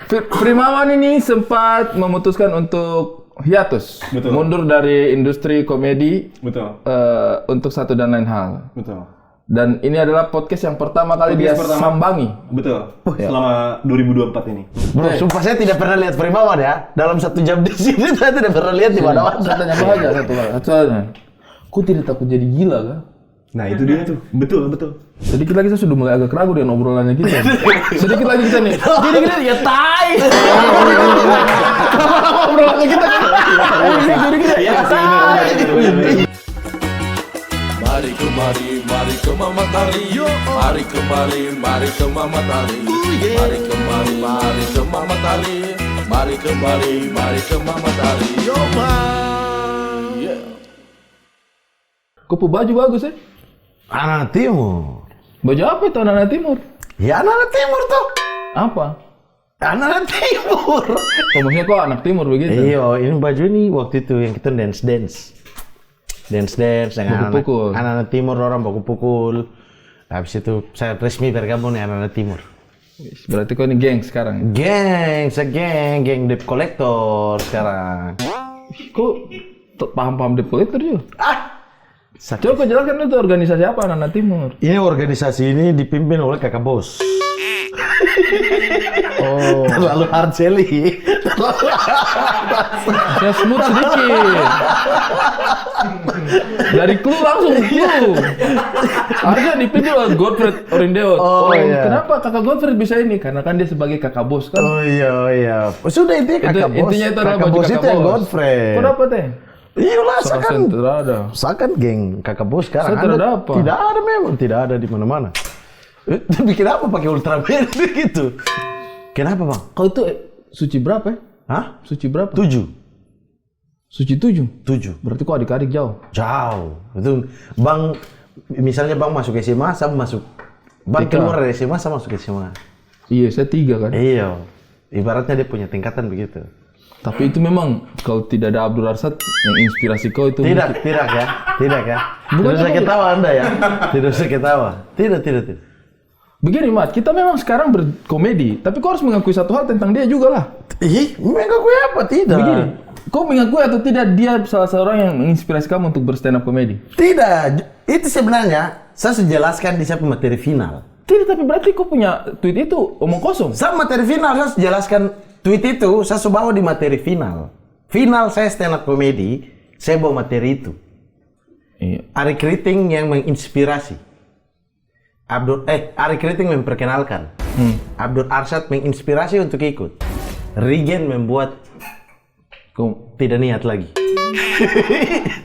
Primawan ini sempat memutuskan untuk hiatus, mundur dari industri komedi, untuk satu dan lain hal. Dan ini adalah podcast yang pertama kali dia sambangi. Selama 2024 ini. Bro, sumpah saya tidak pernah lihat Primawan ya. Dalam 1 jam di sini saya tidak pernah lihat di mana-mana. Saya tanya aja satu hal. Kok tidak takut jadi gila kah? Nah itu dia tuh, betul. Sedikit lagi saya sudah mulai agak ragu dengan obrolannya kita. Sedikit lagi kita nih. Gini ya tai. Lama-lama obrolannya kita kan. Ya tai. Mari ke Mama Tari. Mari ke Mama Tari. Mari ke Mama Tari. Mari ke Mama Tari. Yo man. Kok baju bagus ya? Anak Timur. Baju apa itu anak timur? Ya anak Timur tuh. Apa? Anak Timur. Maksudnya kok anak timur begitu? Iya, ini baju ini waktu itu yang kita dance dengan anak Timur, orang baku pukul. Habis itu saya resmi bergabung dengan anak Timur. Berarti kau ini geng sekarang? Geng debt collector sekarang. Kok paham debt collector juga? Coba kau jelaskan itu organisasi apa anak Timur? Ini organisasi ini dipimpin oleh kakak bos. Oh. Terlalu hard selling. Ya smooth sedikit. Dari clue langsung clue. Harusnya dipimpin oleh Godfred Orindeo. Iya. Kenapa kakak Godfred bisa ini? Karena kan dia sebagai kakak bos kan. Oh iya. Sudah intinya kakak bos. Intinya itu adalah kakak baju bos kakak itu yang bos. Godfred. Kok dapat ya? Iyalah, Sakan geng kakak bos sekarang. Tidak ada memang, tidak ada di mana-mana. Tapi kenapa pakai Ultraman gitu? Kenapa bang? Kau itu suci berapa ya? Hah? Suci berapa? 7. Suci 7? 7. Berarti kok adik-adik jauh? Jauh. Itu bang, misalnya bang masuk SMA, saya masuk. Bang keluar dari SMA, saya masuk SMA. Iya, saya 3 kan? Iya. Ibaratnya dia punya tingkatan begitu. Tapi itu memang kalau tidak ada Abdul Arsad yang inspirasi kau itu tidak ya. Tidak usah ketawa Anda ya. Tidak usah ketawa. Tidak. Begini Mat, kita memang sekarang berkomedi, tapi kau harus mengakui satu hal tentang dia juga lah. Mengakui apa? Tidak. Begini, kau mengakui atau tidak dia salah seorang yang menginspirasi kamu untuk berstand up komedi? Tidak. Itu sebenarnya saya sudah jelaskan di siapa materi final. Tidak, tapi berarti kau punya tweet itu omong kosong. Saya materi final saya sudah jelaskan. Tweet itu saya bawa di materi final. Final saya stand up komedi, saya bawa materi itu. Iya. Ari Kriting yang menginspirasi. Ari Kriting memperkenalkan. Abdul Arsad menginspirasi untuk ikut. Regen membuat kau tidak niat lagi.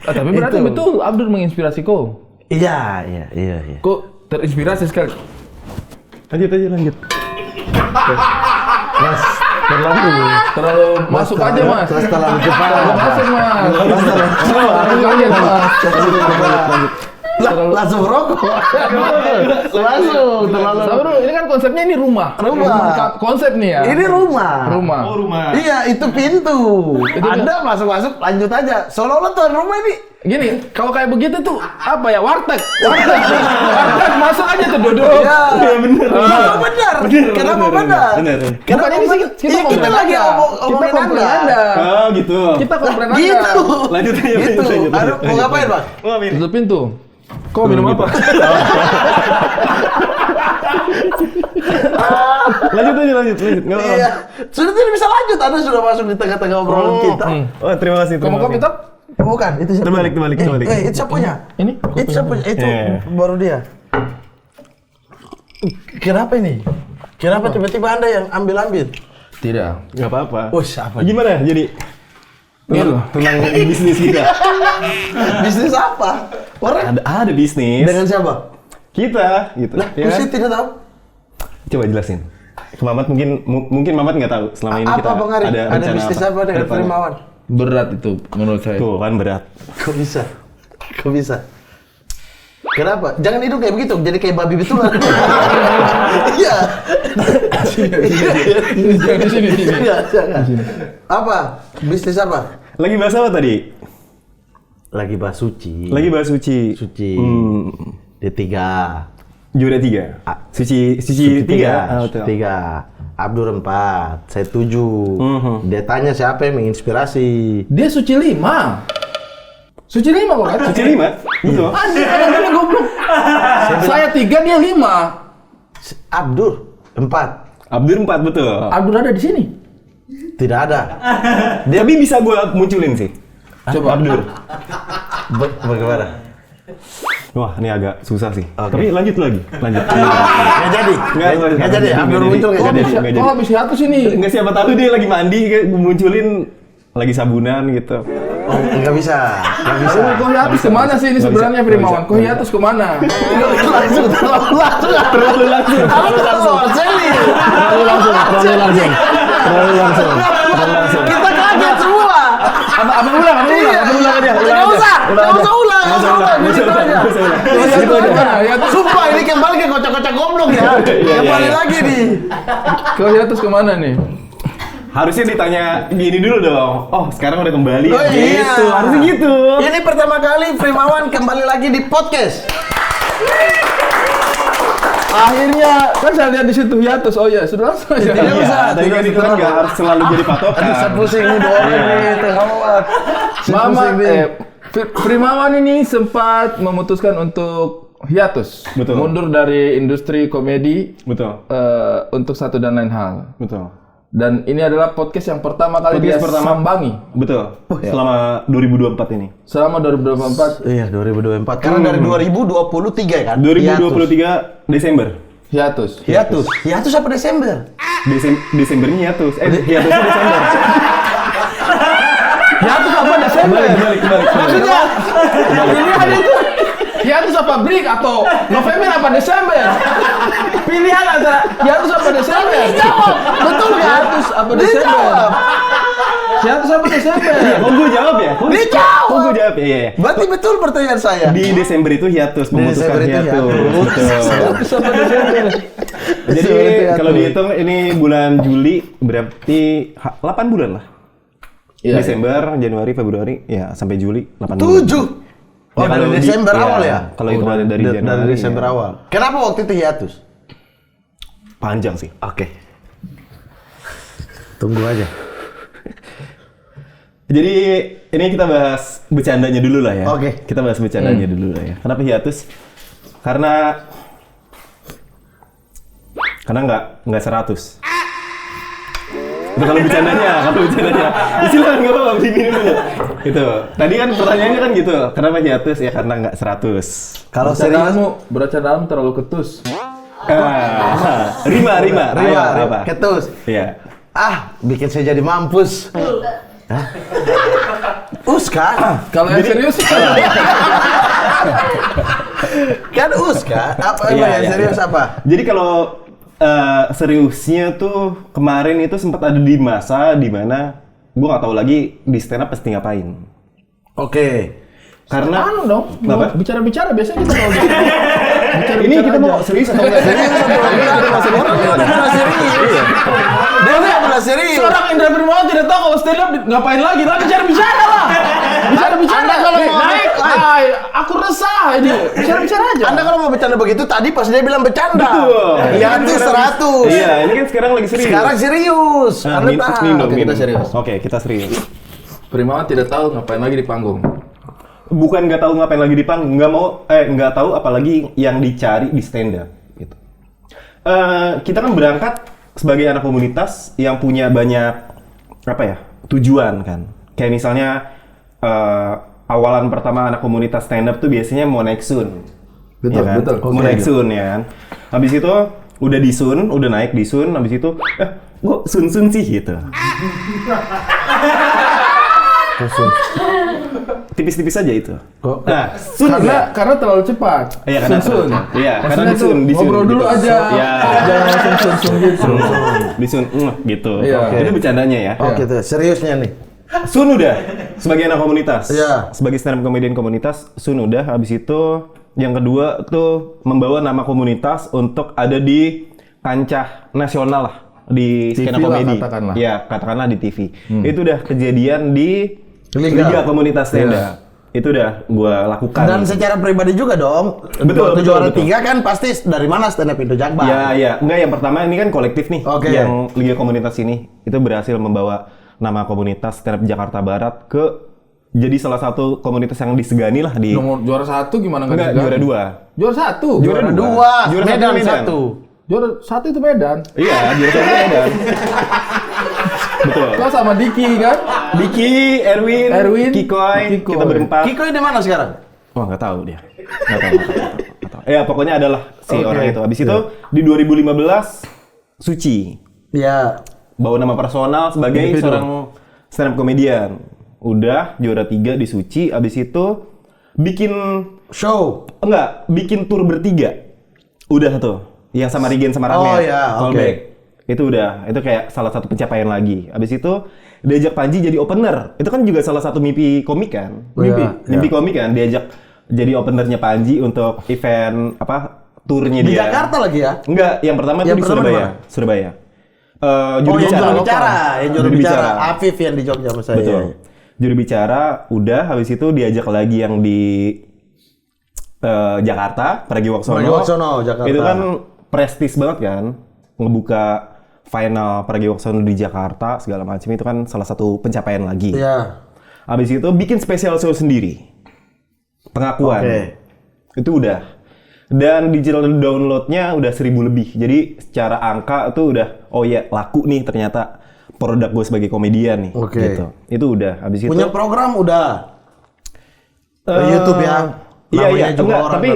Tapi berarti betul Abdul menginspirasi kau. Iya. Kau terinspirasi sekali. Lanjut. Mas, terlalu masuk aja mas. Terlalu cepat. Masuk mas. Langsung rokok. Langsung terlalu. Sabar, ini kan konsepnya ini rumah. Konsep nih ya. Ini rumah. Oh rumah. Iya, itu pintu. Anda masuk lanjut aja. Seolah-olah tuan rumah ini. Gini, kalau kayak begitu tuh apa ya warteg masuk aja tuh duduk. Iya benar. Kenapa benar? Bukan ini sih kita lagi omongin Anda. Oh gitu. Kita komplain Anda. Gitu. Lanjut. Aduh, mau ngapain bang? Tutup pintu. Kau minum apa? Lanjut. Iya. Sudah tidak bisa lanjut. Anda sudah masuk di tengah-tengah obrolan kita. Oh terima kasih. Kamu kopi top? Bukan, itu siapa? Terbalik. Itu siapanya? Ini? Itu siapanya? Itu baru dia. Kenapa ini? Kenapa tiba-tiba Anda yang ambil? Tidak. Nggak apa-apa. Oh, siapa? Gimana? Jadi tentang bisnis kita. Bisnis apa? Orang Ada bisnis. dengan siapa? Kita, gitu. Lah, Ya kan? saya tidak tahu. Coba jelasin. Ke Mamat mungkin Mamat nggak tahu selama ini kita Bang Ari? ada rencana bisnis apa dengan ke depannya. Primawan? Berat itu menurut saya. Tuh kan berat. Kok bisa? Kenapa? Jangan hidup kayak begitu, jadi kayak babi betulan. Iya. Sini. Jangan. Apa? Bisnis apa? Lagi bahas apa tadi? Lagi bahas suci. Suci. D3. Juara 3. Suci 3. Tiga. Abdur 4, saya 7. Dia tanya siapa yang menginspirasi. Dia Suci 5. Suci 5 kok kan? Suci 5? Betul. Ada goblok. Saya 3, dia 5. Abdur 4. Abdur 4, betul. Abdur ada di sini. Tidak ada. Tapi bisa gua munculin sih. Coba. Abdur. Bagaimana? Wah, ini agak susah sih. Oke. Tapi lanjut lagi. Lanjut. Nggak jadi. Nggak jadi. Abdur muncul nggak jadi. Kok habis hiatus ini? Nggak, siapa tahu dia lagi mandi, kayak munculin lagi sabunan gitu. Oh, nggak bisa. Nggak bisa. Kok hiatus kemana sih ini sebenarnya Primawan? Kok hiatus kemana? Langsung. Terlalu langsung. Kita kaget semua. Apa ulang dia? Nggak usah ulang. Gitu aja. Sumpah ini kembali ke kocak-kocak goblok ya. Kembali lagi nih. Kok hiatus kemana nih? Harusnya ditanya gini dulu dong. Oh, sekarang udah kembali. Oh, iya. Gitu, harusnya gitu. Ini pertama kali Primawan kembali lagi di podcast. Akhirnya kan saya lihat di situ hiatus. Oh ya, sudah langsung aja. Tidak usah. Tapi kan itu kan nggak harus selalu jadi patokan. Aduh, saya pusing ini doang nih, tengah banget. Mama, Primawan ini sempat memutuskan untuk hiatus, Betul. mundur dari industri komedi Betul. untuk satu dan lain hal. Betul. Dan ini adalah podcast yang pertama kali dia sambangi. Betul. Selama 2024 ini. Selama 2024 Iya, 2024. Karena dari 2023 kan? 2023 Desember. hiatus. Hiatus apa Desember? Desembernya hiatus. Hiatusnya Desember. Hiatus apa Desember? Kembali. Maksudnya ini ada itu hiatus apa break atau November apa Desember? Pilihan antara hiatus apa Desember? Jawab, betul kan? Hiatus apa Desember? Hiatus apa Desember? Kok gue jawab ya? Dijawab. Kok gue jawab ya? Iya. Berarti betul pertanyaan saya. Di Desember itu hiatus, memutuskan Desember itu hiatus. hiatus. Betul. Hiatus apa Desember? Jadi kalau dihitung ini bulan Juli berarti 8 bulan lah. Iya. Desember, Januari, Februari, ya sampai Juli 8 bulan. 7. Oh, dari Desember awal ya? Kalau itu dari Januari. Dari Desember awal. Kenapa waktu itu hiatus? Panjang sih. Oke. Tunggu aja. Jadi ini kita bahas bercandanya dulu lah ya. Oke. Kita bahas bercandanya dulu lah ya. Kenapa hiatus? Karena nggak 100. Itu kalau bercandanya. Silakan nggak apa-apa, diminum dulu. Itu. Tadi kan pertanyaannya kan gitu. Kenapa hiatus? Ya karena nggak 100. Kalau serius bercandaan terlalu ketus. Rima. Ayo, apa? ketus. Iya. Bikin saya jadi mampus. Hah? Uska? Kalau yang serius Kan Uska? Apa Iya, yang serius iya. apa? Jadi kalau seriusnya tuh kemarin itu sempat ada di masa dimana gue nggak tahu lagi di stand up pasti ngapain. Oke. Karena dong. Apa? Bicara-bicara biasanya kita kalau ini kita mau serius atau enggak? Serius. Seorang Indra Primawan tidak tahu kalau stand up ngapain lagi. Lah bicara lah. Bicara kalau mau naik. Aku resah ini. Bicara aja. Anda kalau mau bercanda begitu tadi pas dia bilang bercanda. Betul. Hiatus 100. Iya, ini kan sekarang lagi serius. Sekarang serius. Anda tahu. Oke, kita serius. Oke, kita serius. Primawan tidak tahu ngapain lagi di panggung. Bukan nggak tahu ngapain lagi di panggung, nggak tahu apalagi yang dicari di stand up. Gitu. Kita kan berangkat sebagai anak komunitas yang punya banyak tujuan kan. Kayak misalnya awalan pertama anak komunitas stand up tuh biasanya mau naik sun. Betul, ya kan? betul. Mau naik sun ya kan. Habis itu udah naik di sun, habis itu kok sun sih gitu. Tipis-tipis aja itu. Nah, sun karena terlalu cepat. Iya, karena sun. Iya, karena di sun. Ngobrol dulu gitu. aja. Iya. Jangan langsung sun gitu. Di sun, gitu. Iya. Itu bercandanya ya. Oke, tuh seriusnya nih. Sun udah sebagai anak komunitas. Iya. Sebagai stand up comedian komunitas, Sun udah. Habis itu yang kedua tuh membawa nama komunitas untuk ada di kancah nasional lah di TV skena lah, komedi. katakanlah. Ya, katakanlah di TV. Itu udah kejadian di Liga komunitas stand up. Itu udah gue lakukan. Dan secara pribadi juga dong. Betul. Juara 3 kan pasti dari mana stand up Indo Jakbar? Iya. Enggak, yang pertama ini kan kolektif nih. Oke. Yang Liga Komunitas ini itu berhasil membawa nama komunitas stand up Jakarta Barat ke jadi salah satu komunitas yang disegani lah di. Nomor juara 1 gimana nggak disegani? Juara 2. Juara 1. Juara 2. Juara Medan 1. Juara 1 itu Medan. Iya, juara 1 Medan. Betul. Kau sama Diki kan? Diki, Erwin, Kikoy, kita berempat. Kikoy di mana sekarang? Oh, nggak tahu dia. Nggak tahu. Ya, pokoknya adalah si orang itu. Habis itu di 2015 Suci. Iya. Bawa nama personal sebagai seorang stand up comedian. Udah juara 3 di Suci, habis itu bikin Show. bikin tour bertiga. Udah tuh. Yang sama Regen sama Rahmat. Oh iya, oke. Itu udah, itu kayak salah satu pencapaian lagi. Habis itu diajak Panji jadi opener. Itu kan juga salah satu mimpi komik kan? Mimpi komik kan, diajak jadi openernya Panji untuk event turnya Di dia. Jakarta lagi ya? Enggak, yang pertama itu di Surabaya. Juru bicara. Afif yang di Jogja sama saya. Betul. Juru bicara udah, habis itu diajak lagi yang di Jakarta, Pragiwaksono, Jakarta. Itu kan prestis banget kan, ngebuka final Pragiwaksono di Jakarta segala macam, itu kan salah satu pencapaian lagi. Iya. Habis itu bikin special show sendiri, pengakuan. Itu udah. Dan digital downloadnya udah 1.000 lebih. Jadi secara angka itu udah, oh ya laku nih ternyata produk gue sebagai komedian nih. Gitu. Itu udah. Habis itu punya program udah. YouTube ya. Iya. Tapi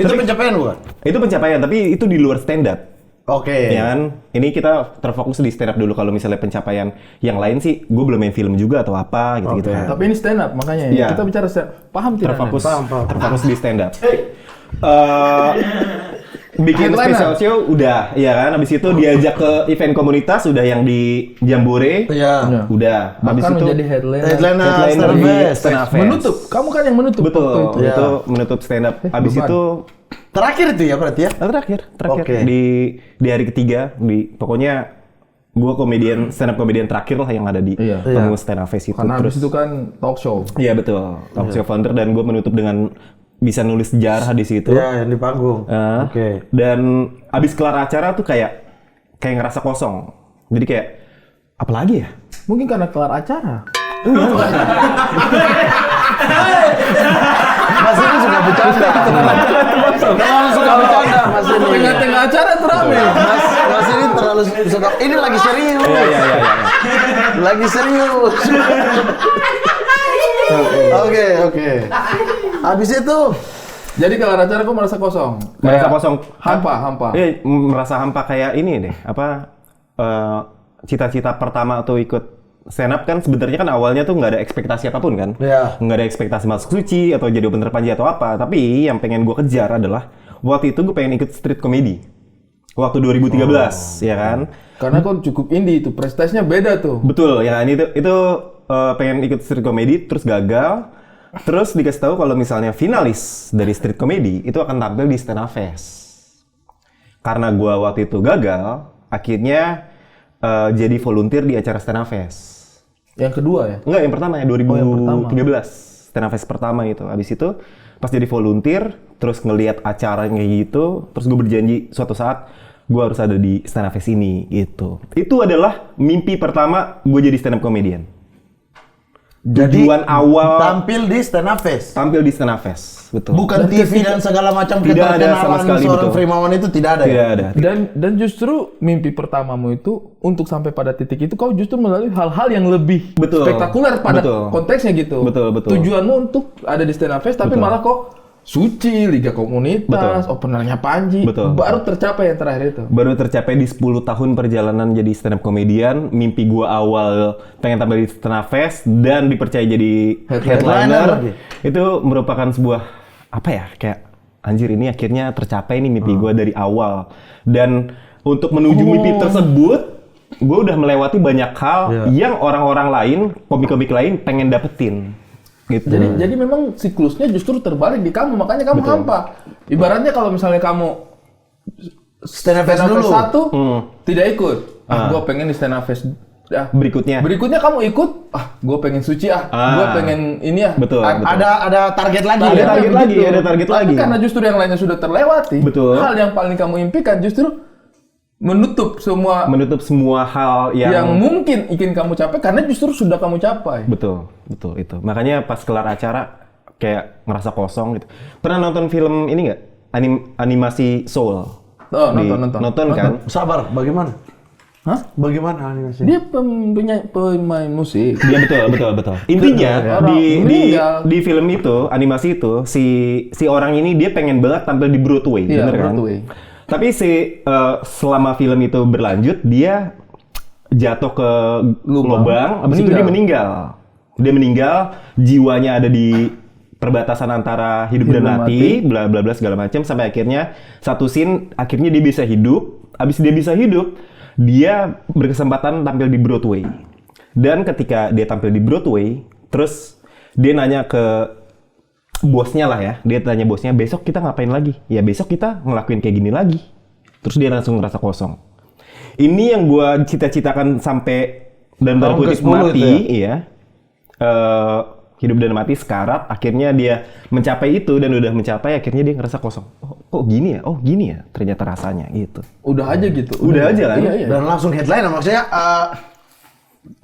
itu pencapaian bukan? Itu pencapaian, tapi itu di luar stand up. Oke. Ya kan? Ini kita terfokus di stand up dulu. Kalau misalnya pencapaian yang lain sih, gue belum main film juga atau apa gitu-gitu. Tapi ini stand up, makanya kita bicara stand up. Paham tidak? Terfokus di stand up. Bikin special show udah, ya kan? Habis itu diajak ke event komunitas, udah yang di Jambore. Iya. Udah. Habis itu menjadi headliner di Stand Up Fest. menutup. Kamu kan yang menutup. Betul. Itu menutup stand up. Habis itu Terakhir itu ya berarti ya? terakhir. Oke. Di hari ketiga, pokoknya gue stand up komedian terakhir lah yang ada di panggung Stand Up Fest itu. Karena habis itu kan talk show. Iya betul, talk show founder, dan gue menutup dengan bisa nulis sejarah di situ. Iya, yang di panggung. Oke. Dan abis kelar acara tuh kayak ngerasa kosong. Jadi kayak apa lagi ya? Mungkin karena kelar acara. Mas ini suka bercanda. Terlalu suka bercanda Mas ini. Tengah-tengah acara terame. Mas ini terlalu suka. Ini lagi serius. Iya. Lagi serius. Oke. Habis itu, jadi kalau acara aku merasa kosong. Merasa kosong. Hampa. Iya, merasa hampa kayak ini deh. Cita-cita pertama tuh ikut stand up kan sebenarnya kan awalnya tuh nggak ada ekspektasi apapun kan. Iya. Nggak ada ekspektasi masuk Suci atau jadi opener Panji atau apa. Tapi yang pengen gue kejar adalah waktu itu gue pengen ikut street comedy. Waktu 2013, ya kan? Karena kok cukup indie itu, prestasinya beda tuh. Betul, ya itu pengen ikut street comedy terus gagal. Terus dikasih tahu kalau misalnya finalis dari street comedy itu akan tampil di Stand Up Fest. Karena gue waktu itu gagal, akhirnya jadi volunteer di acara Stand Up Fest. Yang kedua ya? Enggak, yang pertama ya, 2013. Stand Up Fest pertama itu. Habis itu pas jadi volunteer, terus ngelihat acaranya gitu, terus gue berjanji suatu saat gue harus ada di Stand Up Fest ini gitu. Itu adalah mimpi pertama gue jadi stand up comedian. jadi Tujuan awal tampil di Stand Up Fest. tampil di Stand Up Fest, betul. Bukan TV dan segala macam Tidak ada keterkenalan sama sekali, seorang betul. Frimawan itu tidak ada. Tidak Ya? ada. Dan justru mimpi pertamamu itu untuk sampai pada titik itu kau justru melalui hal-hal yang lebih Betul. spektakuler pada Betul. konteksnya gitu. Betul. Tujuanmu untuk ada di Stand Up Fest tapi malah kok Suci, Liga Komunitas, openernya Panji, Betul. baru tercapai yang terakhir itu. Baru tercapai di 10 tahun perjalanan jadi stand up comedian. Mimpi gua awal pengen tampil di Stand Up Fest dan dipercaya jadi headliner. Itu merupakan sebuah kayak anjir, ini akhirnya tercapai nih mimpi gua dari awal. Dan untuk menuju mimpi tersebut, gua udah melewati banyak hal yang orang-orang lain, komik-komik lain pengen dapetin. Gitu. Jadi memang siklusnya justru terbalik di kamu, makanya kamu hampa. Ibaratnya kalau misalnya kamu Stand Up Fest dulu. 1 tidak ikut. Gue pengen di Stand Up Fest Berikutnya kamu ikut, gue pengen suci gue pengen ini ya. Betul. Ada target lagi. Ada target lagi. Karena justru yang lainnya sudah terlewati. Betul. Hal yang paling kamu impikan justru menutup semua hal yang mungkin ingin kamu capai karena justru sudah kamu capai. Betul itu. Makanya pas kelar acara kayak ngerasa kosong gitu. Pernah nonton film ini nggak? Animasi Soul. Nonton kan? Sabar, bagaimana? Hah? Bagaimana animasi? Dia pemain musik. Dia betul. Intinya di film itu, animasi itu si orang ini dia pengen banget tampil di Broadway, bener kan? Broadway. Tapi selama film itu berlanjut dia jatuh ke lubang, habis itu dia meninggal. Dia meninggal, jiwanya ada di perbatasan antara hidup dan mati, bla bla bla segala macam sampai akhirnya satu scene akhirnya dia bisa hidup. Habis dia bisa hidup, dia berkesempatan tampil di Broadway. Dan ketika dia tampil di Broadway, terus dia nanya ke bosnya lah ya. Dia tanya bosnya, besok kita ngapain lagi? Ya besok kita ngelakuin kayak gini lagi. Terus dia langsung ngerasa kosong. Ini yang gua cita-citakan sampai dan baru kutip mati, ya. Hidup dan mati sekarat, akhirnya dia mencapai itu dan udah mencapai, akhirnya dia ngerasa kosong. Kok gini ya? Oh gini ya ternyata rasanya gitu. Udah aja gitu. Udah aja kan? Iya. Dan langsung headliner, maksudnya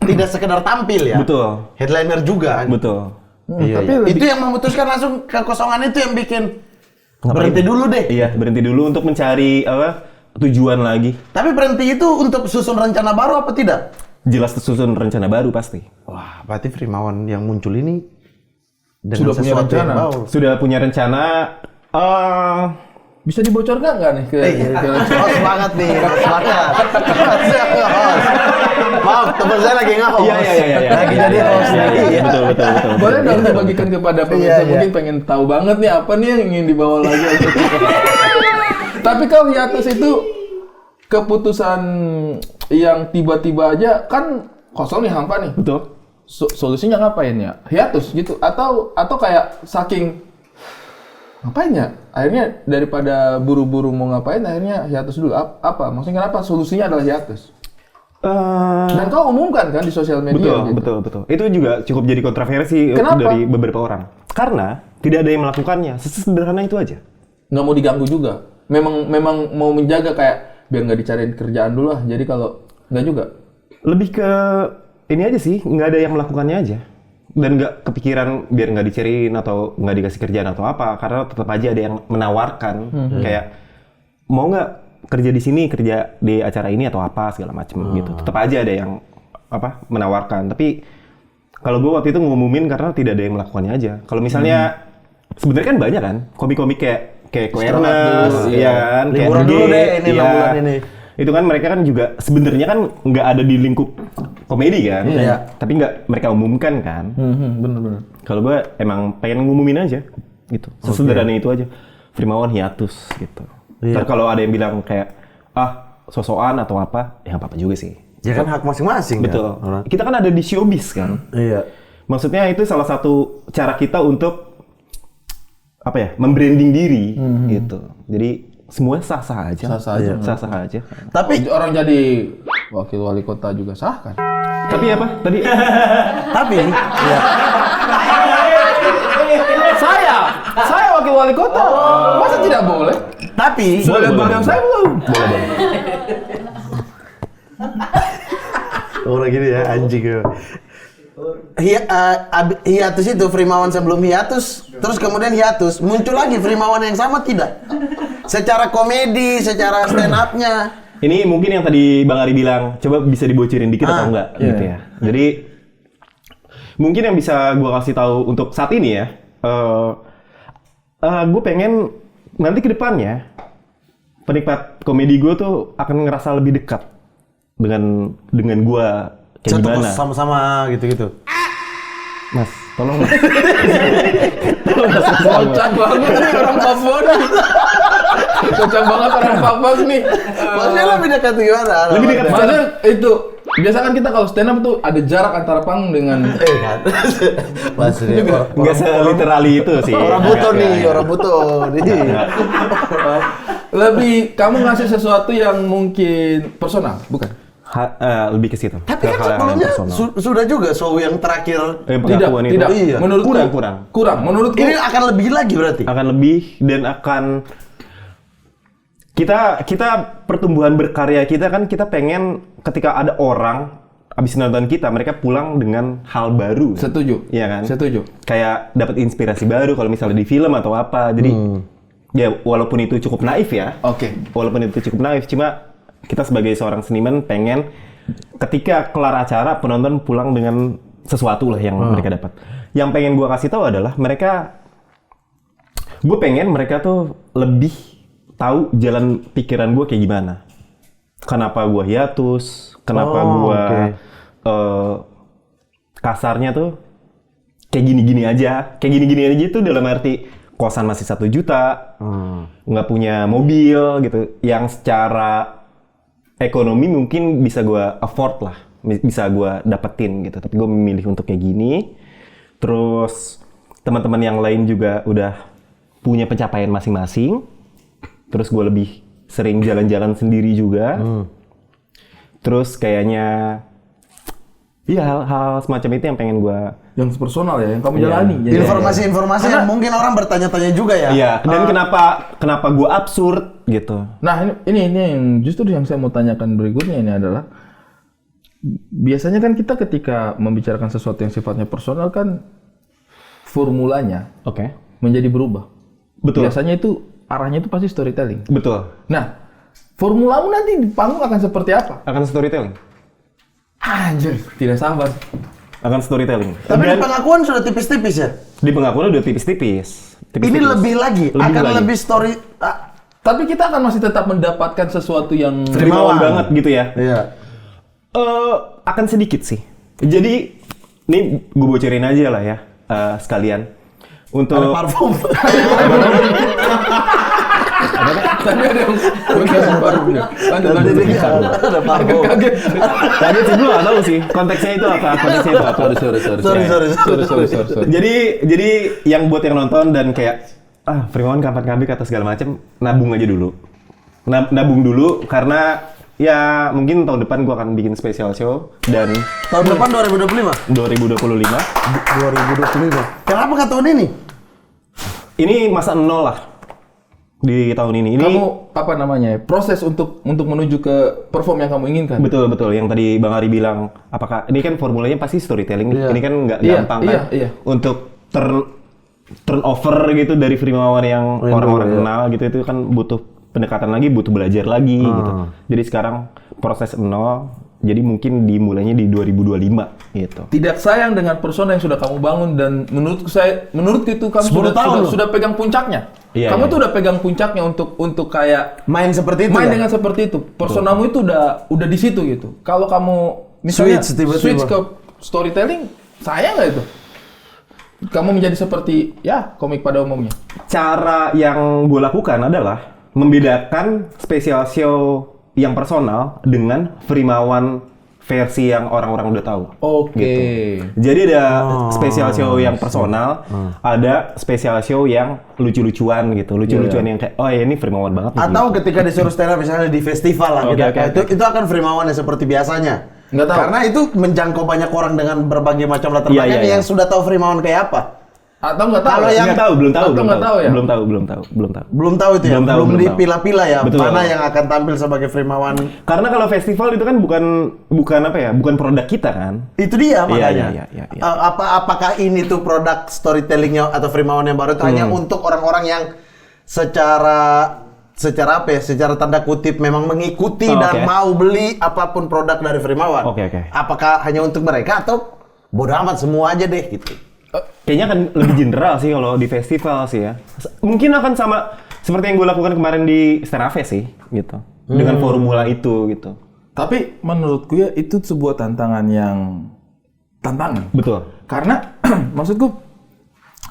tidak sekedar tampil ya. Betul. Headliner juga. Betul. Tapi itu yang memutuskan langsung kekosongan itu yang bikin berhenti dulu deh. Iya, berhenti dulu untuk mencari tujuan lagi. Tapi berhenti itu untuk susun rencana baru apa tidak? Jelas susun rencana baru pasti. Wah, berarti Frimawan yang muncul ini sudah punya rencana. Sudah punya rencana. Bisa dibocorkan nggak nih? Host banget nih, semangat. Maaf, teman saya lagi nge-host. Iya. Lagi jadi host. Iya, betul. Boleh dong dibagikan kepada pemirsa, mungkin pengen tahu banget nih apa nih yang ingin dibawa lagi. Tapi kalau hiatus itu keputusan yang tiba-tiba aja kan kosong nih, hampa nih. Betul. Solusinya ngapain ya? Hiatus gitu atau kayak saking ngapain ya? Akhirnya daripada buru-buru mau ngapain, akhirnya hiatus dulu. Apa? Maksudnya kenapa solusinya adalah hiatus? Dan kau umumkan kan di sosial media. Betul. Itu juga cukup jadi kontroversi dari beberapa orang. Karena tidak ada yang melakukannya. Sesederhana itu aja. Nggak mau diganggu juga. Memang mau menjaga kayak biar nggak dicariin kerjaan dulu lah. Jadi kalau nggak juga. Lebih ke ini aja sih, nggak ada yang melakukannya aja. Dan nggak kepikiran biar nggak dicariin atau nggak dikasih kerjaan atau apa. Karena tetap aja ada yang menawarkan. Kayak, mau nggak kerja di sini, kerja di acara ini atau apa, segala macam gitu. Tetap aja ada yang menawarkan. Tapi kalau gue waktu itu ngumumin karena tidak ada yang melakukannya aja. Kalau misalnya, sebenarnya kan banyak kan, komik-komik kayak Awareness, ya kan? Liburan dulu deh ini 6 bulan ini. Itu kan mereka kan juga sebenarnya kan nggak ada di lingkup komedi kan, tapi nggak mereka umumkan kan. Bener. Kalau gue emang pengen ngumumin aja, gitu. Sesederhana itu aja. Frimawan hiatus gitu. Ntar kalau ada yang bilang kayak sosokan atau apa, ya nggak apa-apa juga sih. Ya kan hak masing-masing. Betul. Kan? Kita kan ada di showbiz kan. Iya. Maksudnya itu salah satu cara kita untuk membranding diri gitu. Jadi semua sah-sah aja. Sah-sah aja. Tapi orang jadi wakil wali kota juga sah kan? Tapi apa? Tadi Tapi ya. Saya wakil wali kota. Masa tidak boleh? Tapi boleh bagian saya belum? Boleh. Orang gini ya, anjing ya. Hiatus itu Frimawan sebelum hiatus, terus kemudian hiatus, muncul lagi Frimawan yang sama tidak? Secara komedi, secara stand up-nya. Ini mungkin yang tadi Bang Ari bilang, coba bisa dibocorin dikit atau enggak gitu ya. Jadi mungkin yang bisa gue kasih tahu untuk saat ini ya, gue pengen nanti ke depannya penikmat komedi gue tuh akan ngerasa lebih dekat dengan gue kayak gimana. Sama-sama gitu-gitu. Mas, tolong mas. Kocak banget nih orang Papua nih. Kocak banget orang Papua nih. Maksudnya lebih dekat gimana? Lebih dekat. Maksudnya itu, biasa kan kita kalau stand up tuh ada jarak antara panggung dengan kan. Maksudnya nggak se-literally itu sih. Orang butuh nih, orang butuh. Lebih kamu ngasih sesuatu yang mungkin personal, bukan? lebih ke situ. Tapi kan sebelumnya sudah juga show yang terakhir. Tidak. Iya. Menurut kurang. Menurutku ini akan lebih lagi berarti. Akan lebih dan akan kita pertumbuhan berkarya kita kan kita pengen ketika ada orang abis nonton kita, mereka pulang dengan hal baru. Setuju. Iya kan? Setuju. Kayak dapat inspirasi baru kalau misalnya di film atau apa. Jadi ya walaupun itu cukup naif ya. Oke. Walaupun itu cukup naif, cuma kita sebagai seorang seniman pengen ketika kelar acara penonton pulang dengan sesuatu lah yang mereka dapat. Yang pengen gue kasih tahu adalah gue pengen mereka tuh lebih tahu jalan pikiran gue kayak gimana. Kenapa gue hiatus? Kenapa gue kasarnya tuh kayak gini-gini aja. Kayak gini-gini aja itu dalam arti kosan masih 1 juta, nggak punya mobil gitu. Yang secara ekonomi mungkin bisa gue afford lah, bisa gue dapetin gitu. Tapi gue memilih untuk kayak gini. Terus teman-teman yang lain juga udah punya pencapaian masing-masing. Terus gue lebih sering jalan-jalan sendiri juga. Terus kayaknya iya hal semacam itu yang pengen gue yang personal ya, yang kamu jalani. Informasi-informasi yang mungkin orang bertanya-tanya juga ya. Iya, dan kenapa gue absurd gitu. Nah, ini yang justru yang saya mau tanyakan berikutnya ini adalah biasanya kan kita ketika membicarakan sesuatu yang sifatnya personal kan formulanya menjadi berubah. Betul. Biasanya itu arahnya itu pasti storytelling. Betul. Nah, formulamu nanti di panggung akan seperti apa? Akan storytelling. Anjir, tidak sabar. Akan storytelling. Tapi di pengakuan sudah tipis-tipis ya? Di pengakuan udah tipis-tipis. Ini lebih lagi, lebih story. Tapi kita akan masih tetap mendapatkan sesuatu yang Frimawan banget gitu ya? Iya. Akan sedikit sih. Jadi, ini gue bocorin aja lah ya, sekalian. Untuk ada parfum. Tadi ada yang parfumnya. Ada parfum. Tadi sih gue nggak tahu sih konteksnya itu apa. Sorry. Jadi yang buat yang nonton dan kayak Frimawan kapan comeback atau segala macam, nabung aja dulu. Nabung dulu karena ya mungkin tahun depan gue akan bikin special show dan tahun depan 2025. 2025. Kenapa nggak tahun ini? Ini masa nol lah di tahun ini. Kamu apa namanya? Proses untuk menuju ke perform yang kamu inginkan. Betul. Yang tadi Bang Ari bilang, apakah ini kan formulanya pasti storytelling. Ini kan nggak gampang kan untuk turnover gitu dari Frimawan yang orang-orang kenal gitu, itu kan butuh pendekatan lagi, butuh belajar lagi gitu. Jadi sekarang proses nol. Jadi mungkin dimulainya di 2025 gitu. Tidak sayang dengan persona yang sudah kamu bangun dan menurut itu kamu sudah pegang puncaknya. Kamu tuh udah pegang puncaknya untuk kayak main seperti itu. Dengan seperti itu. Personamu itu udah di situ gitu. Kalau kamu misalnya switch ke storytelling, sayang nggak itu? Kamu menjadi seperti komik pada umumnya. Cara yang gue lakukan adalah membedakan special show yang personal dengan Frimawan versi yang orang-orang udah tahu. Gitu. Jadi ada special show yang personal, ada special show yang lucu-lucuan gitu. Lucu-lucuan yang kayak ini Frimawan banget. Atau gitu. ketika disuruh stand up misalnya di festival lah itu akan Frimawan yang seperti biasanya. Nggak tahu. Karena itu menjangkau banyak orang dengan berbagai macam latar belakang yang sudah tahu Frimawan kayak apa. Atau nggak tahu? Kalau yang belum tahu ya? Belum tahu itu ya. Belum dipilah-pilah ya. Betul. Mana yang akan tampil sebagai Frimawan? Karena kalau festival itu kan bukan apa ya? Bukan produk kita kan? Itu dia makanya. Iya. Apakah ini tuh produk storytellingnya atau Frimawan yang baru itu hanya untuk orang-orang yang secara apa ya? Secara tanda kutip memang mengikuti dan mau beli apapun produk dari Frimawan. Oke. Apakah hanya untuk mereka atau bodo amat semua aja deh gitu? Kayaknya akan lebih general sih kalau di festival sih ya. Mungkin akan sama seperti yang gue lakukan kemarin di Stand Up Fest sih gitu. Dengan formula itu gitu. Tapi menurutku ya itu sebuah tantangan. Betul. Karena maksudku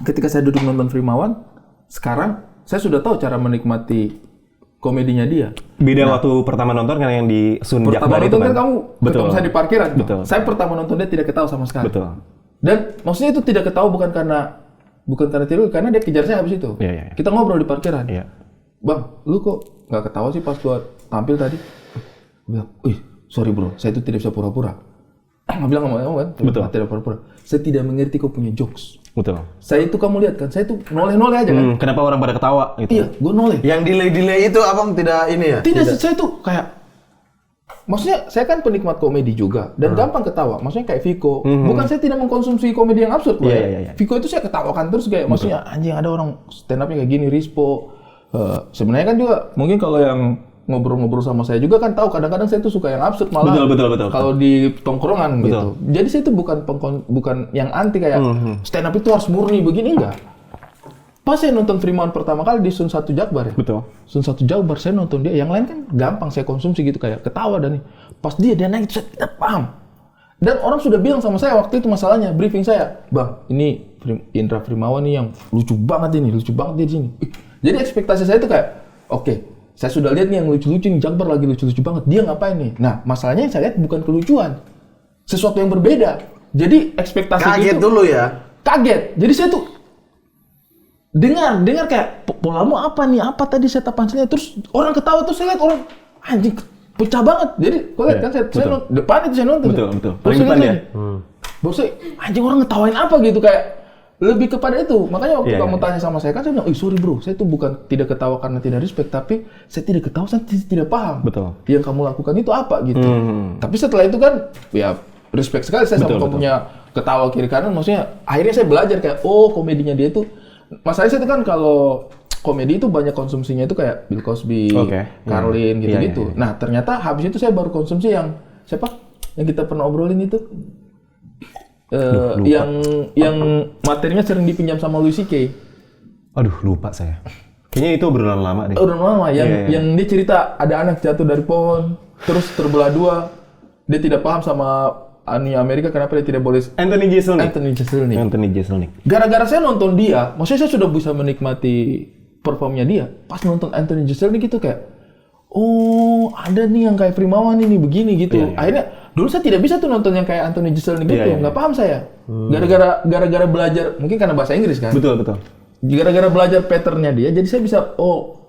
ketika saya duduk nonton Frimawan, sekarang saya sudah tahu cara menikmati komedinya dia. Beda waktu pertama nonton kan yang di Sun Jakbar itu kan. Pertama nonton kan kamu ketemu saya di parkiran. Betul. Saya pertama nonton dia tidak ketawa sama sekali. Betul. Dan maksudnya itu tidak ketawa bukan karena tiru, karena dia kejar saya habis itu. Iya. Kita ngobrol di parkiran. Iya. Bang, lu kok nggak ketawa sih pas gua tampil tadi? Gua bilang, sorry bro, saya itu tidak bisa pura-pura. Nggak bilang sama kamu kan? Betul. Tidak pura-pura. Saya tidak mengerti kau punya jokes. Betul. Saya itu kamu lihat kan, saya itu noleh-noleh aja kan? Kenapa orang pada ketawa gitu? Iya, gue noleh. Yang delay itu abang tidak ini ya? Tidak, saya tuh kayak, maksudnya saya kan penikmat komedi juga dan gampang ketawa. Maksudnya kayak Viko. Bukan saya tidak mengkonsumsi komedi yang absurd, Iya. Viko itu saya ketawakan terus kayak, maksudnya anjing ada orang stand up-nya kayak gini, Rispo. Sebenarnya kan juga mungkin kalau yang ngobrol-ngobrol sama saya juga kan tahu kadang-kadang saya tuh suka yang absurd malah. Betul. Kalau di tongkrongan gitu. Jadi saya tuh bukan yang anti kayak stand up itu harus murni begini, enggak. Pas saya nonton Frimawan pertama kali di Sun 1 Jakbar ya. Betul. Sun 1 Jakbar saya nonton dia, yang lain kan gampang saya konsumsi gitu kayak ketawa dan nih. Pas dia naik saya tidak paham. Dan orang sudah bilang sama saya waktu itu masalahnya, briefing saya, "Bang, ini Indra Frimawan nih yang lucu banget dia di sini." Jadi ekspektasi saya itu kayak, oke, saya sudah lihat nih yang lucu-lucu nih, Jakbar lagi lucu-lucu banget. Dia ngapain nih? Nah, masalahnya yang saya lihat bukan kelucuan. Sesuatu yang berbeda. Jadi ekspektasi Kaget itu dulu ya? Kaget. Jadi saya tuh dengar kayak polamu apa nih? Apa tadi saya punchline-nya? Terus orang ketawa terus saya lihat orang anjing pecah banget. Jadi kau lihat kan saya nonton depan itu saya nonton. Betul. Terus Paling saya depan lihat ya. Bos saya anjing orang ngetawain apa gitu kayak lebih kepada itu. Makanya waktu Iya, kamu iya. tanya sama saya kan saya bilang, sorry bro, saya tuh bukan tidak ketawa karena tidak respect, tapi saya tidak ketawa, saya tidak paham. Betul. Yang kamu lakukan itu apa gitu. Tapi setelah itu kan, ya respect sekali saya sama kamu punya ketawa kiri kanan. Maksudnya akhirnya saya belajar kayak, komedinya dia tuh, masalahnya saya tuh kan kalau komedi itu banyak konsumsinya itu kayak Bill Cosby, Carlin gitu-gitu. Iya. Nah ternyata habis itu saya baru konsumsi yang siapa? Yang kita pernah obrolin itu. Yang materinya sering dipinjam sama Louis C.K. Aduh, lupa saya. Kayaknya itu obrolan lama deh. Obrolan lama yang dia cerita ada anak jatuh dari pohon, terus terbelah dua. Dia tidak paham sama Amerika kenapa dia tidak boleh. Anthony Jeselnik. Gara-gara saya nonton dia, maksudnya saya sudah bisa menikmati performnya dia. Pas nonton Anthony Jeselnik itu kayak, ada nih yang kayak Frimawan ini begini gitu. Iya. Akhirnya dulu saya tidak bisa tuh nonton yang kayak Anthony Jeselnik gitu, nggak paham saya. Gara-gara belajar, mungkin karena bahasa Inggris kan. Betul. Gara-gara belajar patternnya dia, jadi saya bisa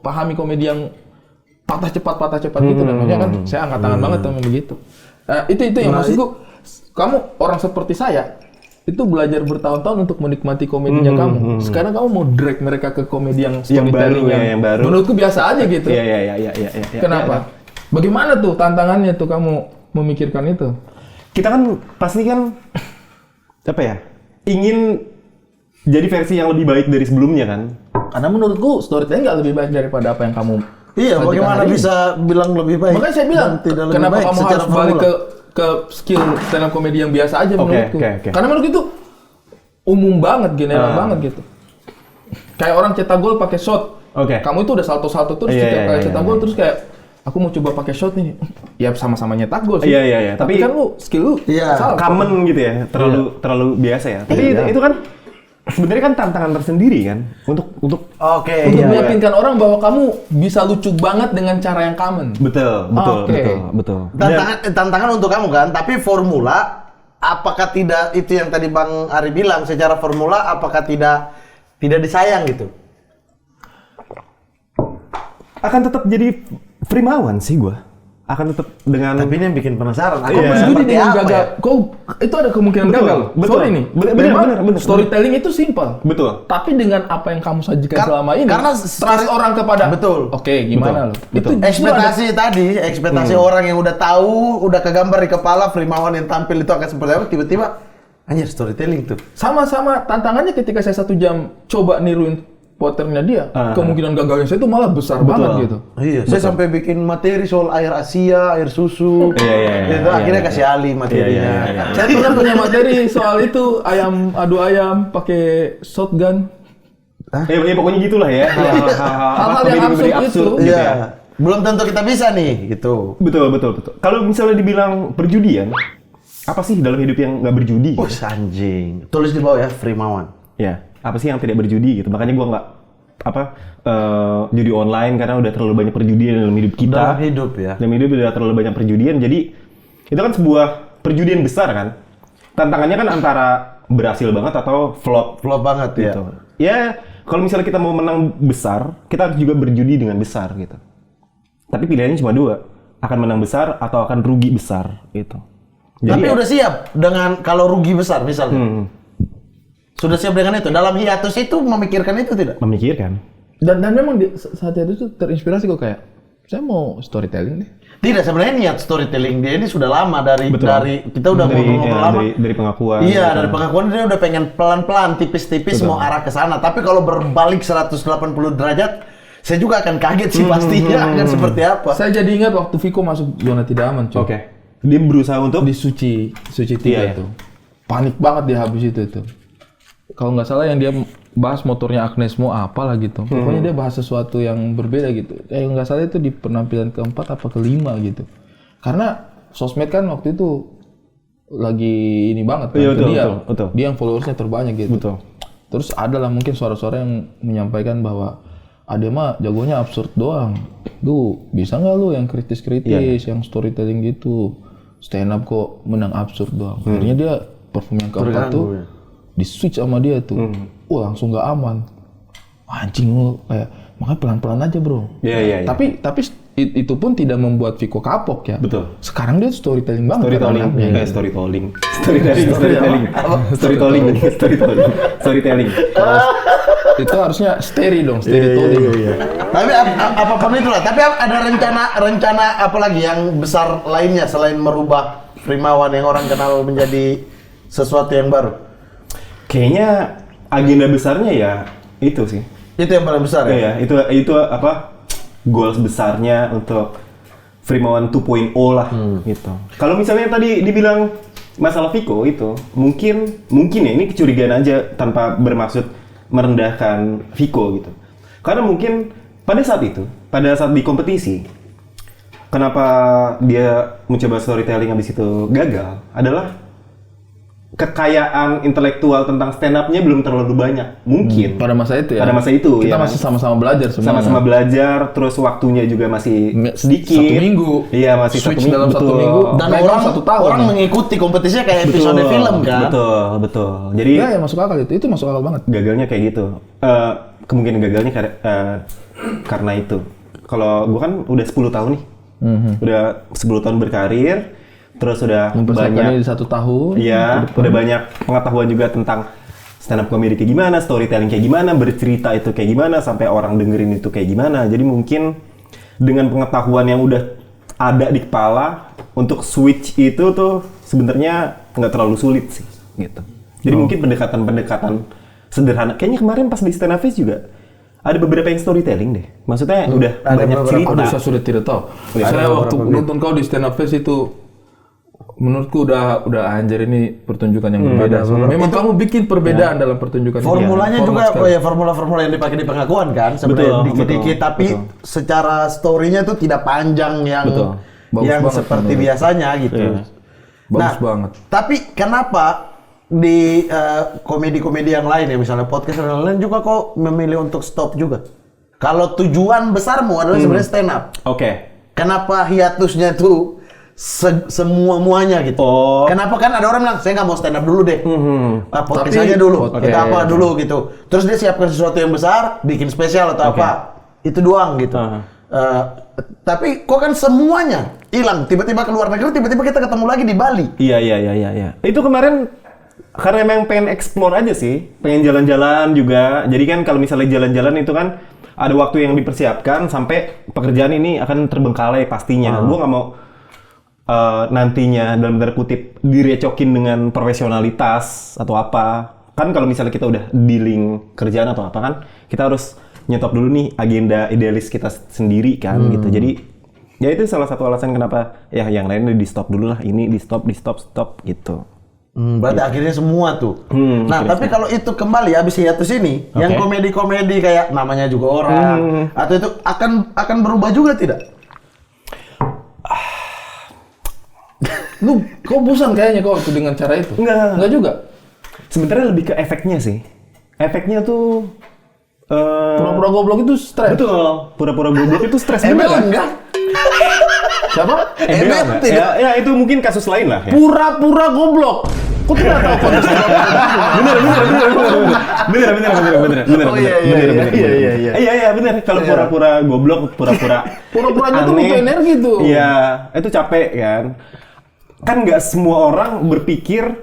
pahami komedi yang patah cepat gitu. Dan makanya kan saya angkat tangan banget sama begitu. Itu yang maksudku, kamu orang seperti saya itu belajar bertahun-tahun untuk menikmati komedinya kamu. Sekarang kamu mau drag mereka ke komedi yang storytelling yang baru. Menurutku biasa aja gitu. Iya. Kenapa? Bagaimana tuh tantangannya tuh kamu memikirkan itu? Kita kan pasti kan apa ya? Ingin jadi versi yang lebih baik dari sebelumnya kan? Karena menurutku storytelling nggak lebih baik daripada apa yang kamu. Iya, sajikan bagaimana hari ini. bisa bilang lebih baik? Makanya saya bilang, tidak lebih kenapa baik kamu secara harus balik formula? ke skill stand up komedi yang biasa aja menurutku. Oke. Karena menurutku itu umum banget, general banget gitu. Kayak orang cetak gol pakai shot. Kamu itu udah salto-salto terus setiap kali cetak gol terus kayak aku mau coba pakai shot nih. Ya sama-sama nyetak gol sih. Iya. Tapi kan lu skill lu salah. Common gitu ya, terlalu biasa ya. Tapi itu kan sebenarnya kan tantangan tersendiri kan untuk untuk meyakinkan orang bahwa kamu bisa lucu banget dengan cara yang common. Betul. Tantangan untuk kamu kan, tapi formula apakah tidak itu yang tadi Bang Ari bilang secara formula apakah tidak disayang gitu? Akan tetap jadi Frimawan sih gua. Akan tetap dengan. Tapi ini yang bikin penasaran. Aku Seperti yang gagal. Kok itu ada kemungkinan gagal? Betul. Sorry nih. Benar. Storytelling itu simple. Betul. Tapi dengan apa yang kamu sajikan selama ini, karena trust orang kepada. Betul. Oke, gimana lo? Itu ekspektasi orang yang udah tahu, udah kegambar di kepala Frimawan yang tampil itu akan seperti apa, tiba-tiba anjir storytelling tuh. Sama-sama tantangannya ketika saya 1 jam coba niruin potternya dia, kemungkinan gagalnya saya itu malah besar banget gitu. Iya, saya sampai bikin materi soal air Asia, air susu. Itu akhirnya kasih Ali materinya. Saya pernah punya materi soal itu adu ayam pakai shotgun. Ya pokoknya gitulah ya. Hal-hal yang absurd itu. Iya. Belum tentu kita bisa nih, gitu. Betul. Kalau misalnya dibilang perjudian, apa sih dalam hidup yang nggak berjudi? Anjing. Tulis di bawah ya, Frimawan. Ya. Apa sih yang tidak berjudi gitu? Makanya gua nggak judi online karena udah terlalu banyak perjudian dalam hidup kita. Dalam hidup udah terlalu banyak perjudian. Jadi itu kan sebuah perjudian besar kan. Tantangannya kan antara berhasil banget atau flop banget gitu. Ya, kalau misalnya kita mau menang besar, kita harus juga berjudi dengan besar gitu. Tapi pilihannya cuma 2. akan menang besar atau akan rugi besar gitu. Jadi tapi udah siap dengan kalau rugi besar misalnya. Sudah siap dengan itu. Dalam hiatus itu memikirkan itu tidak? Memikirkan. Dan memang saat itu tuh terinspirasi kok kayak saya mau storytelling deh. Tidak, sebenarnya niat storytelling dia ini sudah lama dari kita udah ngobrol lama. Dari pengakuan. Iya, dari pengakuan dia udah pengen pelan-pelan tipis-tipis mau arah ke sana. Tapi kalau berbalik 180 derajat, saya juga akan kaget sih pastinya akan seperti apa. Saya jadi ingat waktu Vico masuk zona tidak aman, cuy. Oke. Dia berusaha untuk di Suci 3 Iya. itu. Panik banget dia habis itu. Kalau nggak salah yang dia bahas motornya Agnesmo apalah gitu. Pokoknya dia bahas sesuatu yang berbeda gitu. Yang nggak salah itu di penampilan keempat apa kelima gitu. Karena sosmed kan waktu itu lagi ini banget kan. Iya, betul. Dia yang followersnya terbanyak gitu. Betul. Terus ada lah mungkin suara-suara yang menyampaikan bahwa Ade mah jagonya absurd doang. Duh, bisa nggak lu yang kritis-kritis, yang storytelling gitu. Stand up kok menang absurd doang. Akhirnya dia perform yang keempat tuh di switch sama dia tuh. Wah, langsung nggak aman. Anjing lu kayak makanya pelan-pelan aja, Bro. Iya. Tapi itu pun tidak membuat Vico kapok ya. Betul. Sekarang dia storytelling banget. Storytelling. Itu harusnya storytelling. Iya. Tapi apapun itulah. Tapi ada rencana apa lagi yang besar lainnya selain merubah Frimawan yang orang kenal menjadi sesuatu yang baru? Kayaknya agenda besarnya ya itu sih. Itu yang paling besar ya? Iya, itu apa? Goals besarnya untuk Frimawan 2.0 lah gitu. Kalau misalnya tadi dibilang masalah Vico itu, mungkin ya ini kecurigaan aja tanpa bermaksud merendahkan Vico gitu. Karena mungkin pada saat di kompetisi, kenapa dia mencoba storytelling habis itu gagal adalah kekayaan intelektual tentang stand up-nya belum terlalu banyak. Mungkin. Pada masa itu ya? Pada masa itu, kita ya. masih sama-sama belajar sebenarnya. Sama-sama belajar, terus waktunya juga masih sedikit. 1 minggu. Iya, masih Switch 1 minggu. dalam 1 minggu. Dan orang mengikuti kompetisinya kayak episode film kan? Betul. Jadi ya masuk akal itu. Itu masuk akal banget. gagalnya kayak gitu. Kemungkinan gagalnya karena itu. Kalau gua kan udah 10 tahun nih. Udah 10 tahun berkarir. Terus udah banyak di 1 tahun. Iya, udah banyak pengetahuan juga tentang stand up comedy kayak gimana, storytelling kayak gimana, bercerita itu kayak gimana, sampai orang dengerin itu kayak gimana. Jadi mungkin dengan pengetahuan yang udah ada di kepala untuk switch itu tuh sebenarnya nggak terlalu sulit sih, gitu. Jadi mungkin pendekatan sederhana. Kayaknya kemarin pas di Stand Up Fest juga ada beberapa yang storytelling deh. Maksudnya udah banyak cerita. Aduh, saya sudah tidak tahu. Saya waktu nonton kau di Stand Up Fest itu menurutku udah anjir ini pertunjukan yang berbeda. Memang kamu bikin perbedaan dalam pertunjukan. Formulanya juga formula-formula yang dipakai di pengakuan kan sebenarnya dikit-dikit tapi secara story-nya tuh tidak panjang yang seperti biasanya gitu. Iya. Bagus banget. Tapi kenapa di komedi-komedi yang lain ya misalnya podcast dan lain juga kok memilih untuk stop juga? Kalau tujuan besarmu adalah sebenarnya stand up. Oke. Kenapa hiatusnya tuh semua-muanya gitu. Kenapa kan ada orang bilang, saya nggak mau stand up dulu deh. Podcast aja dulu, kita apa dulu gitu. Terus dia siapkan sesuatu yang besar, bikin spesial atau apa. Itu doang gitu. Tapi kok kan semuanya hilang. Tiba-tiba ke luar negeri, tiba-tiba kita ketemu lagi di Bali. Iya. Itu kemarin karena emang pengen explore aja sih. Pengen jalan-jalan juga. Jadi kan kalau misalnya jalan-jalan itu kan ada waktu yang dipersiapkan sampai pekerjaan ini akan terbengkalai pastinya. Gue nggak mau nantinya dalam tanda kutip direcokin dengan profesionalitas atau apa. Kan kalau misalnya kita udah dealing kerjaan atau apa kan, kita harus nyetop dulu nih agenda idealis kita sendiri kan gitu. Jadi ya itu salah satu alasan kenapa ya yang lain di stop dulu lah, ini di stop gitu. Berarti akhirnya semua tuh. Nah, tapi kalau itu kembali habis hiatus ini, yang komedi-komedi kayak namanya juga orang atau itu akan berubah juga tidak? Lu kok bosan kayaknya kok dengan cara itu? Enggak juga. Sebenarnya lebih ke efeknya sih. Efeknya tuh pura-pura goblok itu stres. Betul. Pura-pura goblok itu stres juga. Enggak. Siapa? Ya itu mungkin kasus lain lah ya. Pura-pura goblok. Kok tidak tahu konteks? Bener. Oh iya. Bener. Kalau pura-pura goblok, Pura-puranya tuh butuh energi tuh. Iya, itu capek kan. Kan nggak semua orang berpikir,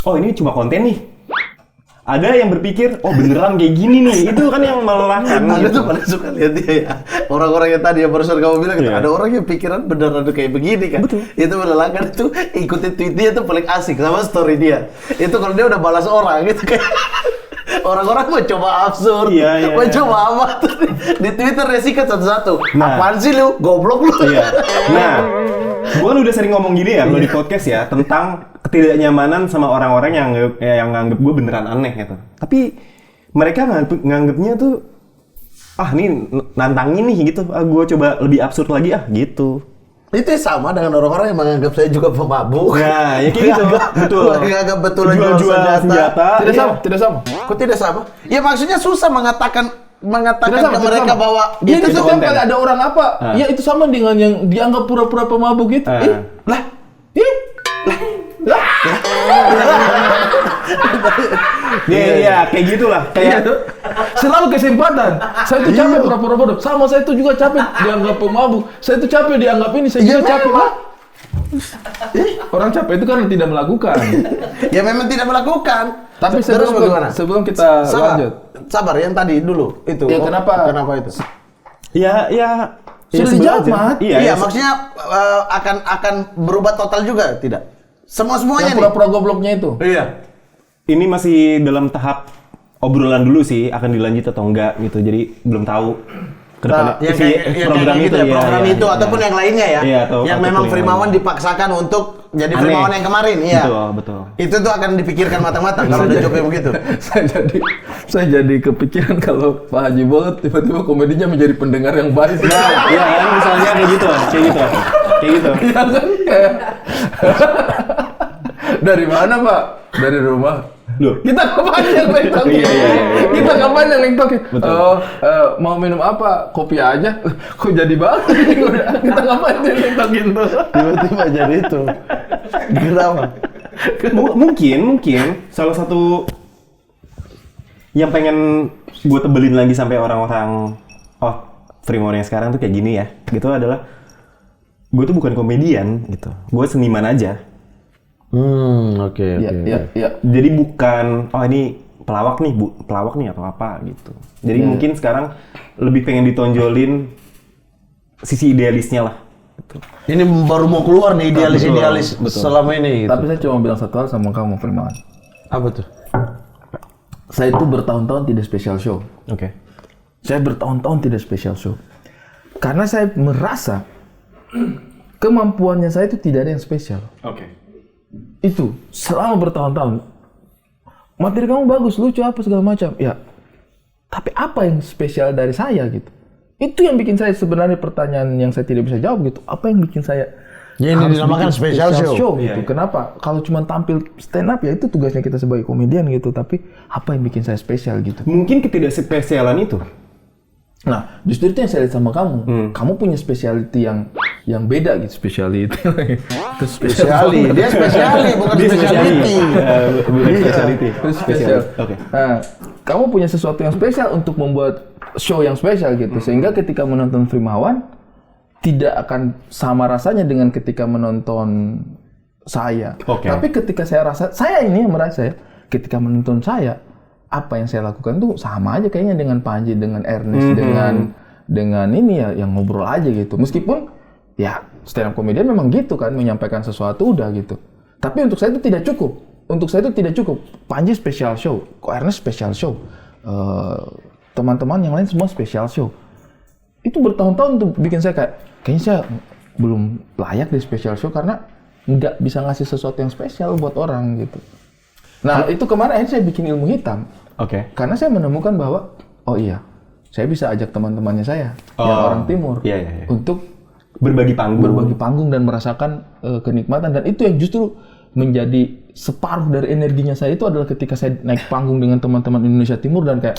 oh ini cuma konten nih. Ada yang berpikir, oh beneran kayak gini nih. Itu kan yang melelahkan. Aku tuh pada suka lihat dia ya. Orang-orang yang tadi yang barusan kamu bilang, ada orang yang pikiran beneran kayak begini kan. Betul. Itu melelahkan, itu ikutin tweet dia tuh paling asik sama story dia. Itu kalau dia udah balas orang gitu kayak orang-orang mau coba absurd, mau coba apa di Twitter dia sikat satu-satu. Apaan sih lu? Goblok lu. Iya. Nah, gua kan udah sering ngomong gini ya, kalau di podcast ya, tentang ketidaknyamanan sama orang-orang yang nganggep gue beneran aneh gitu. Tapi mereka nganggepnya tuh, nih nantangin nih gitu. Gue coba lebih absurd lagi gitu. Itu sama dengan orang-orang yang menganggap saya juga pemabuk. Nah, ya kayak gitu. Betul. Menganggap betulan jual senjata. Tidak sama. Kok tidak sama? Ya maksudnya susah mengatakan ke mereka bahwa itu setiap kali ada orang apa, ya itu sama dengan yang dianggap pura-pura pemabuk gitu. Iya, kayak gitulah. Kayak selalu kesempatan. Saya tuh capek pura-pura bodoh. Sama saya tuh juga capek dianggap pemabuk. Saya tuh capek dianggap ini, saya juga capek. Orang capek itu kan tidak melakukan. Ya memang tidak melakukan. Tapi sebelum kita lanjut. Sabar, yang tadi dulu itu. Ya kenapa itu? Ya sudah dijawab, Mat. Iya, maksudnya akan berubah total juga tidak? Semuanya yang pura-pura gobloknya itu. Iya. Ini masih dalam tahap obrolan dulu sih, akan dilanjut atau enggak gitu. Jadi belum tahu ke depannya. Program itu ya, program itu ataupun yang lainnya ya. Iya, yang memang Frimawan dipaksakan untuk jadi Frimawan yang kemarin, iya. Betul. Itu tuh akan dipikirkan matang-matang kalau udah Jokowi begitu. Saya jadi kepikiran kalau Pak Haji Bolot tiba-tiba komedinya menjadi pendengar yang baik. Nah, iya kan misalnya kayak gitu. Iya kan kayak dari mana, Pak? Dari rumah. Loh. Kita kapan yang lengtokin? Kita kapan yang lengtokin? Mau minum apa? Kopi aja. Kok jadi banget? Kita kapan yang lengtokin tuh? Tiba-tiba jadi itu. Kenapa? Mungkin salah satu yang pengen gue tebelin lagi sampai orang-orang Frimawan yang sekarang tuh kayak gini ya. Gitu adalah gue tuh bukan komedian gitu. Gue seniman aja. Oke. Jadi bukan ini pelawak nih atau apa gitu. Jadi mungkin sekarang lebih pengen ditonjolin sisi idealisnya lah. Gitu. Ini baru mau keluar nih idealis selama ini. Gitu. Tapi saya cuma bilang satu hal sama kamu, Frimawan. Apa tuh? Saya itu bertahun-tahun tidak special show. Oke. Saya bertahun-tahun tidak special show. Karena saya merasa kemampuannya saya itu tidak ada yang spesial. Oke. Itu selama bertahun-tahun. Materi kamu bagus, lucu apa segala macam. Ya. Tapi apa yang spesial dari saya gitu? Itu yang bikin saya sebenarnya pertanyaan yang saya tidak bisa jawab gitu. Apa yang bikin saya ini dinamakan special show gitu. Kenapa? Kalau cuma tampil stand up ya itu tugasnya kita sebagai komedian gitu. Tapi apa yang bikin saya spesial gitu? Mungkin ketidakspesialan itu. Nah, justru itu yang saya lihat sama kamu. Kamu punya speciality yang beda gitu, speciality. Itu dia speciality bukan speciality. Itu spesial. Oke. Nah, kamu punya sesuatu yang spesial untuk membuat show yang spesial gitu. Sehingga ketika menonton Frimawan tidak akan sama rasanya dengan ketika menonton saya. Tapi ketika saya ini yang merasa ya, ketika menonton saya, apa yang saya lakukan tuh sama aja kayaknya dengan Panji, dengan Ernest, dengan ini ya yang ngobrol aja gitu. Meskipun ya stand up comedian memang gitu kan, menyampaikan sesuatu udah gitu. Tapi untuk saya itu tidak cukup. Panji special show, kok Ernest special show, teman-teman yang lain semua special show. Itu bertahun-tahun tuh bikin saya kayaknya saya belum layak di special show karena nggak bisa ngasih sesuatu yang spesial buat orang gitu. Nah itu kemarin saya bikin ilmu hitam. Karena saya menemukan bahwa saya bisa ajak teman-temannya saya yang orang timur untuk berbagi panggung dan merasakan kenikmatan, dan itu yang justru menjadi separuh dari energinya saya itu adalah ketika saya naik panggung dengan teman-teman Indonesia Timur dan kayak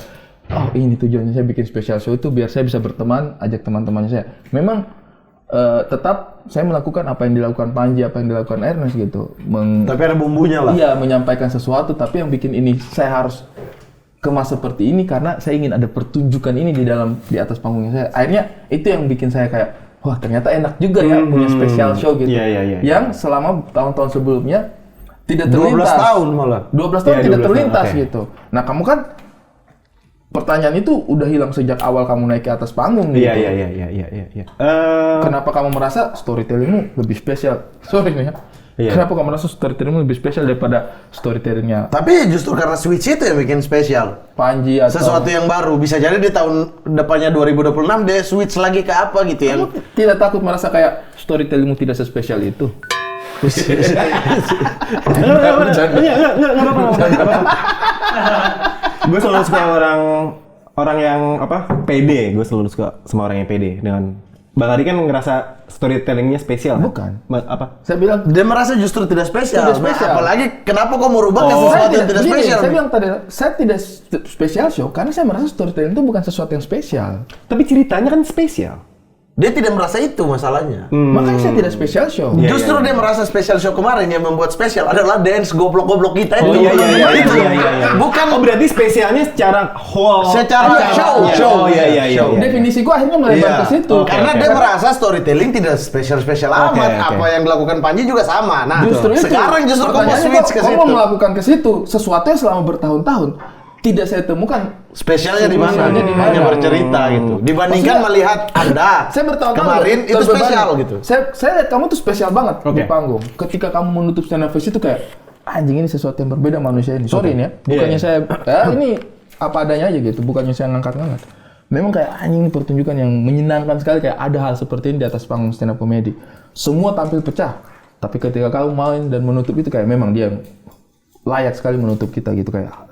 ini tujuannya saya bikin special show itu biar saya bisa berteman, ajak teman-temannya saya. Memang tetap saya melakukan apa yang dilakukan Panji, apa yang dilakukan Ernest gitu. Tapi ada bumbunya lah. Iya, menyampaikan sesuatu, tapi yang bikin ini saya harus kemas seperti ini karena saya ingin ada pertunjukan ini di atas panggungnya saya. Akhirnya itu yang bikin saya kayak, wah ternyata enak juga ya punya special show gitu. Yang selama tahun-tahun sebelumnya tidak terlintas. 12 tahun malah. 12 tahun tidak terlintas gitu. Nah, kamu kan pertanyaan itu udah hilang sejak awal kamu naik ke atas panggung gitu. Iya. Kenapa kamu merasa storytellingmu lebih spesial? Sorry nih ya. Kenapa kamu merasa storytellingmu lebih spesial daripada storytellingnya Tapi justru karena Switch itu yang bikin spesial. Panji atau Sesuatu yang baru. Bisa jadi di tahun depannya 2026 dia switch lagi ke apa gitu yang tidak takut merasa kayak storytellingmu tidak sespesial itu? Nggak apa-apa. Gue selalu suka orang yang pede. Gue selalu suka sama orang yang pede. Dengan Bang Ari kan ngerasa storytellingnya spesial. Bukan. Apa? Saya bilang dia merasa justru tidak spesial. Tidak spesial. Nah, apalagi kenapa kau merubah ke sesuatu yang tidak spesial? Saya bilang tadi, saya tidak spesial show karena saya merasa storytelling itu bukan sesuatu yang spesial. Tapi ceritanya kan spesial. Dia tidak merasa itu masalahnya. Makanya saya tidak spesial show. Justru dia merasa special show kemarin yang membuat spesial adalah dance goblok-goblok kita itu. Iya. Bukan berarti spesialnya secara whole. Secara show. Iya. Definisi gua akhirnya melebar ke situ. Karena dia merasa storytelling tidak spesial-spesial amat. Apa yang dilakukan Panji juga sama. Nah, sekarang justru kamu switch ke situ. Kamu mau melakukan ke situ sesuatu yang selama bertahun-tahun tidak saya temukan spesialnya di mana? Hanya bercerita gitu. Dibandingkan melihat Anda saya bertahun-tahun kemarin itu spesial gitu. Saya lihat kamu tuh spesial banget di panggung. Ketika kamu menutup stand up face itu kayak anjing ini sesuatu yang berbeda manusia ini. Sorry nih ya, bukannya saya ini apa adanya aja gitu, bukannya saya ngangkat-ngangkat. Memang kayak anjing ini pertunjukan yang menyenangkan sekali, kayak ada hal seperti ini di atas panggung stand up comedy. Semua tampil pecah, tapi ketika kamu main dan menutup itu kayak memang dia layak sekali menutup kita gitu, kayak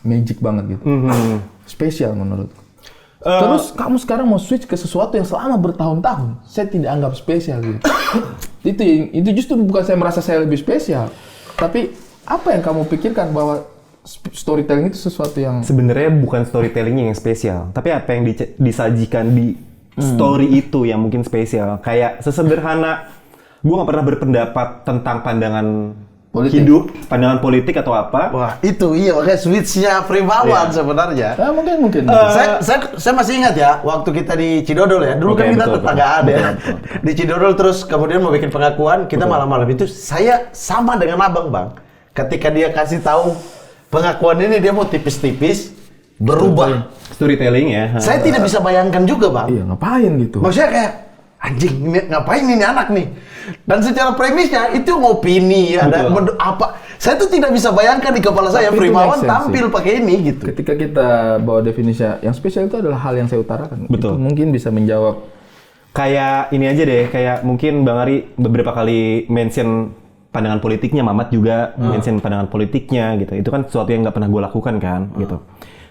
magic banget gitu. Spesial menurutku. Terus kamu sekarang mau switch ke sesuatu yang selama bertahun-tahun saya tidak anggap spesial gitu. itu justru bukan saya merasa saya lebih spesial, tapi apa yang kamu pikirkan bahwa storytelling itu sesuatu yang sebenarnya bukan storytellingnya yang spesial, tapi apa yang disajikan di story itu yang mungkin spesial. Kayak sesederhana, gue nggak pernah berpendapat tentang pandangan hidup, pandangan politik atau apa. Wah, itu iya makanya switch-nya Primawan sebenarnya. Ya, mungkin. Saya masih ingat ya waktu kita di Cidodol ya. Dulu kan kita tetanggaan ya. Di Cidodol terus kemudian mau bikin pengakuan, kita malam-malam itu saya sama dengan Abang, Bang. Ketika dia kasih tahu pengakuan ini dia mau tipis-tipis berubah Storytelling ya. Saya tidak bisa bayangkan juga, Bang. Iya, ngapain gitu. Maksudnya kayak anjing, ini ngapain ini anak nih? Dan secara premisnya itu ngopini, ada apa? Saya tuh tidak bisa bayangkan di kepala saya Primawan tampil pakai ini gitu. Ketika kita bawa definisi yang spesial itu adalah hal yang saya utarakan. Betul. Itu mungkin bisa menjawab. Kayak ini aja deh, kayak mungkin Bang Ari beberapa kali mention pandangan politiknya, Mamat juga mention pandangan politiknya gitu. Itu kan sesuatu yang nggak pernah gue lakukan kan gitu.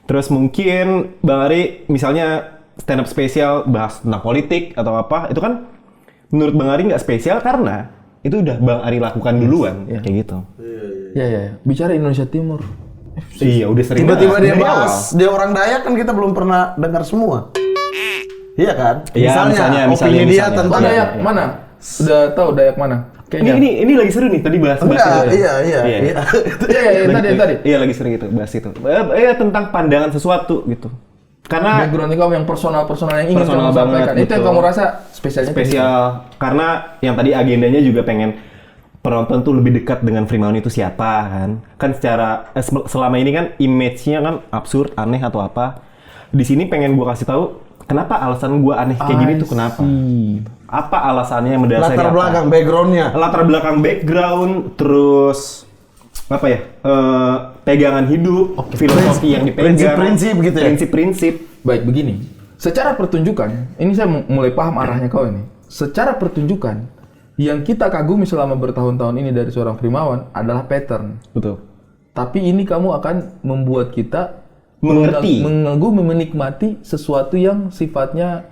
Terus mungkin Bang Ari misalnya stand up spesial bahas tentang politik atau apa, itu kan menurut Bang Ari nggak spesial karena itu udah Bang Ari lakukan duluan, kayak gitu. Iya. Bicara Indonesia Timur. Iya, udah sering. Tiba-tiba dia bahas, dia orang Dayak kan kita belum pernah dengar semua. Iya kan? Iya, misalnya opini dia tentang Dayak mana? Sudah tahu Dayak mana? Ini lagi seru nih, tadi bahas itu. Iya. Tadi. Iya, lagi sering itu, bahas itu. Tentang pandangan sesuatu gitu. Karena background kamu yang personal yang ingin personal kamu sampaikan, banget, itu yang kamu rasa spesial. Karena yang tadi agendanya juga pengen penonton tuh lebih dekat dengan Primawan itu siapa kan secara selama ini kan image-nya kan absurd, aneh atau apa. Di sini pengen gua kasih tahu kenapa alasan gua aneh kayak gini tuh kenapa. Apa alasannya yang mendasari latar belakang background-nya. Latar belakang background, terus apa ya? Pegangan hidup, filosofi yang dipegang, prinsip-prinsip gitu ya. Prinsip-prinsip. Baik, begini. Secara pertunjukan, ini saya mulai paham arahnya kau ini. Secara pertunjukan, yang kita kagumi selama bertahun-tahun ini dari seorang Primawan adalah pattern. Betul. Tapi ini kamu akan membuat kita mengerti, mengagumi, menikmati sesuatu yang sifatnya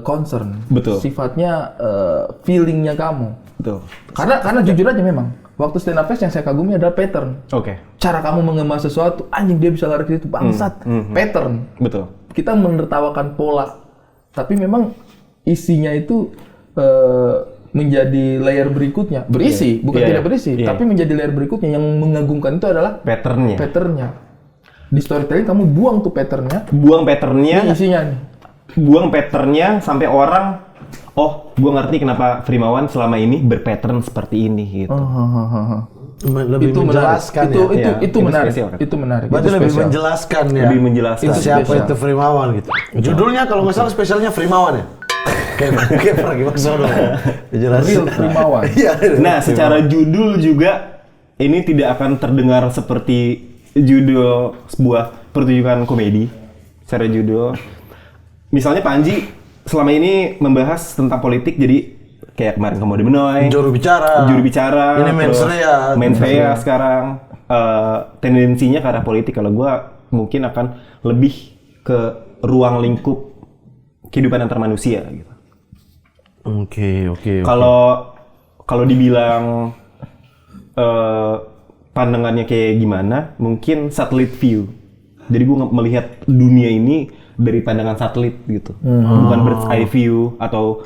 concern. Betul. Sifatnya feelingnya kamu. Betul. Karena jujur aja memang, waktu stand up fest yang saya kagumi adalah pattern. Oke. Cara kamu mengemas sesuatu, anjing dia bisa lari ke situ, bangsat. Pattern. Betul. Kita menertawakan pola, tapi memang isinya itu menjadi layer berikutnya. Berisi, bukan tidak berisi, tapi menjadi layer berikutnya yang mengagumkan itu adalah patternnya. Di storytelling kamu buang tuh patternnya. Ini isinya nih. Buang patternnya sampai orang, oh, gue ngerti kenapa Frimawan selama ini berpattern seperti ini gitu. Lebih itu menjelaskan menarik. Itu menarik. Spesial, kan? Itu menarik. Berarti itu lebih spesial. menjelaskan ya. Lebih menjelaskan. Itu siapa spesial. itu Frimawan gitu. Judulnya kalau nggak salah spesialnya Frimawan ya. Kayak pergi Maksono. Real Frimawan. Nah, secara judul juga ini tidak akan terdengar seperti judul sebuah pertunjukan komedi. Secara judul, misalnya Panji selama ini membahas tentang politik, jadi kayak kemarin Komodo Benoy, juru bicara, ini Mensrea sekarang tendensinya ke arah politik. Kalau gua mungkin akan lebih ke ruang lingkup kehidupan antar manusia gitu. Oke. Kalau dibilang pandangannya kayak gimana, mungkin satellite view. Jadi gue melihat dunia ini dari pandangan satelit gitu, bukan bird's eye view atau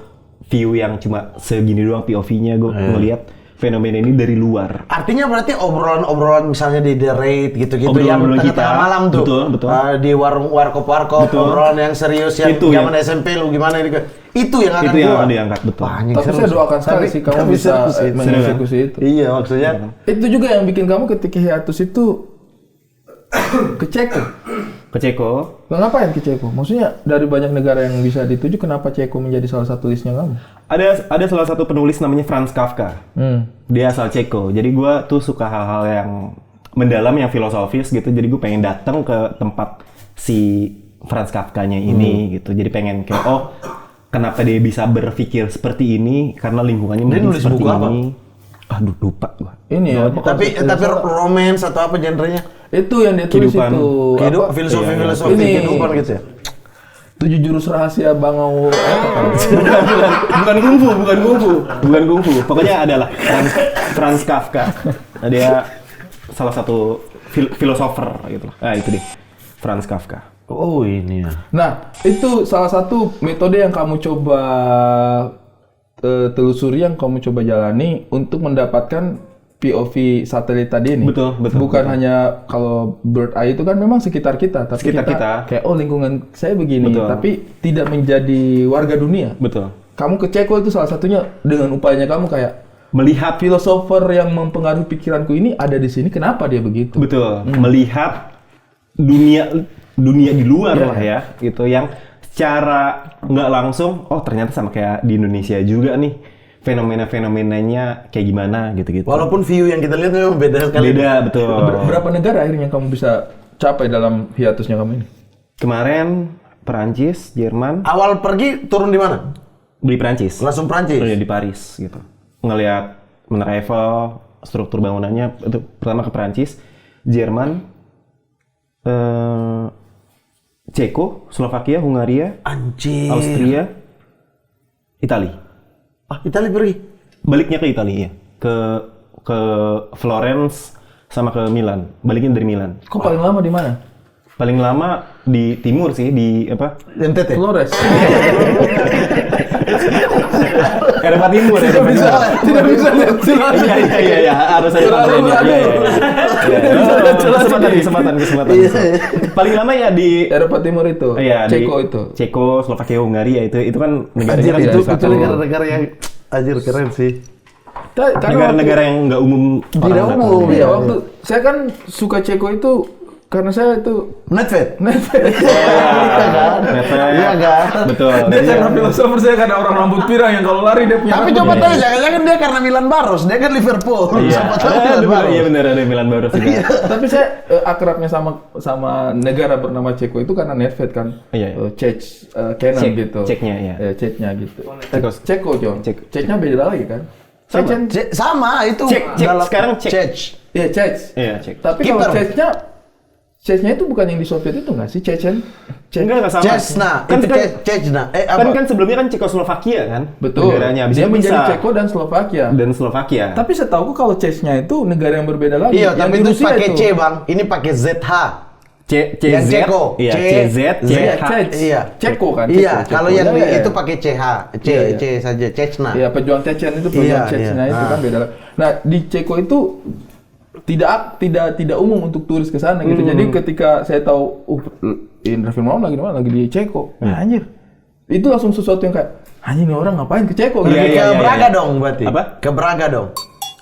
view yang cuma segini doang POV-nya. Gue melihat fenomena ini dari luar. Artinya berarti obrolan misalnya di The Raid gitu-gitu yang tengah-tengah malam tuh. Betul. Di warkop obrolan yang serius yang itu zaman SMP lu gimana gitu. Itu yang akan diangkat, betul. Tapi saya doakan sekali sih kamu bisa mengeksekusi itu. Iya, maksudnya itu juga yang bikin kamu ketika hiatus itu ke Ceko. Ngapain ke Ceko? Maksudnya dari banyak negara yang bisa dituju, kenapa Ceko menjadi salah satu listnya kamu? Ada salah satu penulis namanya Franz Kafka. Dia asal Ceko. Jadi gue tuh suka hal-hal yang mendalam, yang filosofis gitu. Jadi gue pengen datang ke tempat si Franz Kafkanya ini gitu. Jadi pengen kayak, oh, kenapa dia bisa berpikir seperti ini? Karena lingkungannya menjadi seperti ini. Apa? Aduh, lupa gua. Ini ya. Tapi romance atau apa genrenya? Itu yang dia tulis itu. Filosofi kehidupan gitu ya. 7 jurus rahasia Bangau. bukan kungfu. Pokoknya adalah Franz Kafka. Dia salah satu filosofer gitu. Itu deh. Franz Kafka. Oh, ini ya. Nah, itu salah satu metode yang kamu coba telusuri, yang kamu coba jalani untuk mendapatkan POV satelit tadi ini. Betul. Bukan hanya kalau bird eye itu kan memang sekitar kita, tapi kita kayak lingkungan saya begini, tapi tidak menjadi warga dunia. Betul. Kamu ke Ceko itu salah satunya dengan upayanya kamu kayak melihat filosofer yang mempengaruhi pikiranku ini ada di sini, kenapa dia begitu? Betul. Melihat dunia di luar lah ya, gitu, yang secara nggak langsung, oh ternyata sama kayak di Indonesia juga nih, fenomena-fenomenanya kayak gimana gitu-gitu. Walaupun view yang kita lihat memang beda sekali. Beda, betul. Berapa negara akhirnya kamu bisa capai dalam hiatusnya kamu ini? Kemarin Perancis, Jerman. Awal pergi turun di mana? Di Perancis. Langsung Perancis? Di Paris gitu. Ngelihat Menara Eiffel, struktur bangunannya, itu pertama ke Perancis, Jerman, Ceko, Slovakia, Hungaria, Austria, Italia. Italia pergi? Baliknya ke Italia, ya. Ke Florence sama ke Milan. Baliknya dari Milan. Kok paling lama di mana? Paling lama di timur sih, di apa? NTT. Flores. Eropa Timur ya. Tidak bisa. Iya, harus saya kesempatan. Paling lama ya di Eropa Timur itu. Iya, Ceko itu. Ceko, Slovakia, Hungaria itu kan Anjir, negara itu negara-negara yang anjir keren sih. Negara-negara yang nggak umum. Tidak umum. Iya, waktu saya kan suka Ceko itu karena saya itu Nedved. Iya kan? Betul. Dia karena filosofer, saya karena orang rambut pirang yang kalau lari dia punya. Tapi coba tanya, jangan-jangan dia karena Milan Baros, dia kan Liverpool. Iya benar, ada Milan Baros juga. Tapi saya akrabnya sama negara bernama Ceko itu karena Nedved kan. Czech Canon gitu. Ceknya ya. Ceknya gitu. Ceko John. Ceknya beda lagi kan? Sama itu. Sekarang Cek. Iya, Cek. Iya, Cek. Tapi kalau Ceknya itu bukan yang di Soviet itu nggak sih? Enggak sama. Cechna. Kan sebelumnya kan Cekoslovakia kan? Betul. Negaranya. Dia menjadi Ceko dan Slovakia. Tapi setahuku kalau Czechnya itu negara yang berbeda lagi. Iya, tapi itu pakai C, Bang. Ini pakai ZH. Yang Ceko. Iya, CZ, Iya. Ceko kan? Iya, Ceko. kalau yang Iya, itu iya. pakai CH, C saja, Cechna. Iya, pejuang Chechen itu pejuang Iya, Chechnya iya. itu kan beda. Nah, di Ceko itu tidak umum untuk turis ke sana gitu. Jadi ketika saya tahu Indra Firmawan lagi di Ceko. Anjir. Itu langsung sesuatu yang kayak anjing, nih orang ngapain ke Ceko gitu. Ke Braga dong berarti. Apa? Ke Braga dong.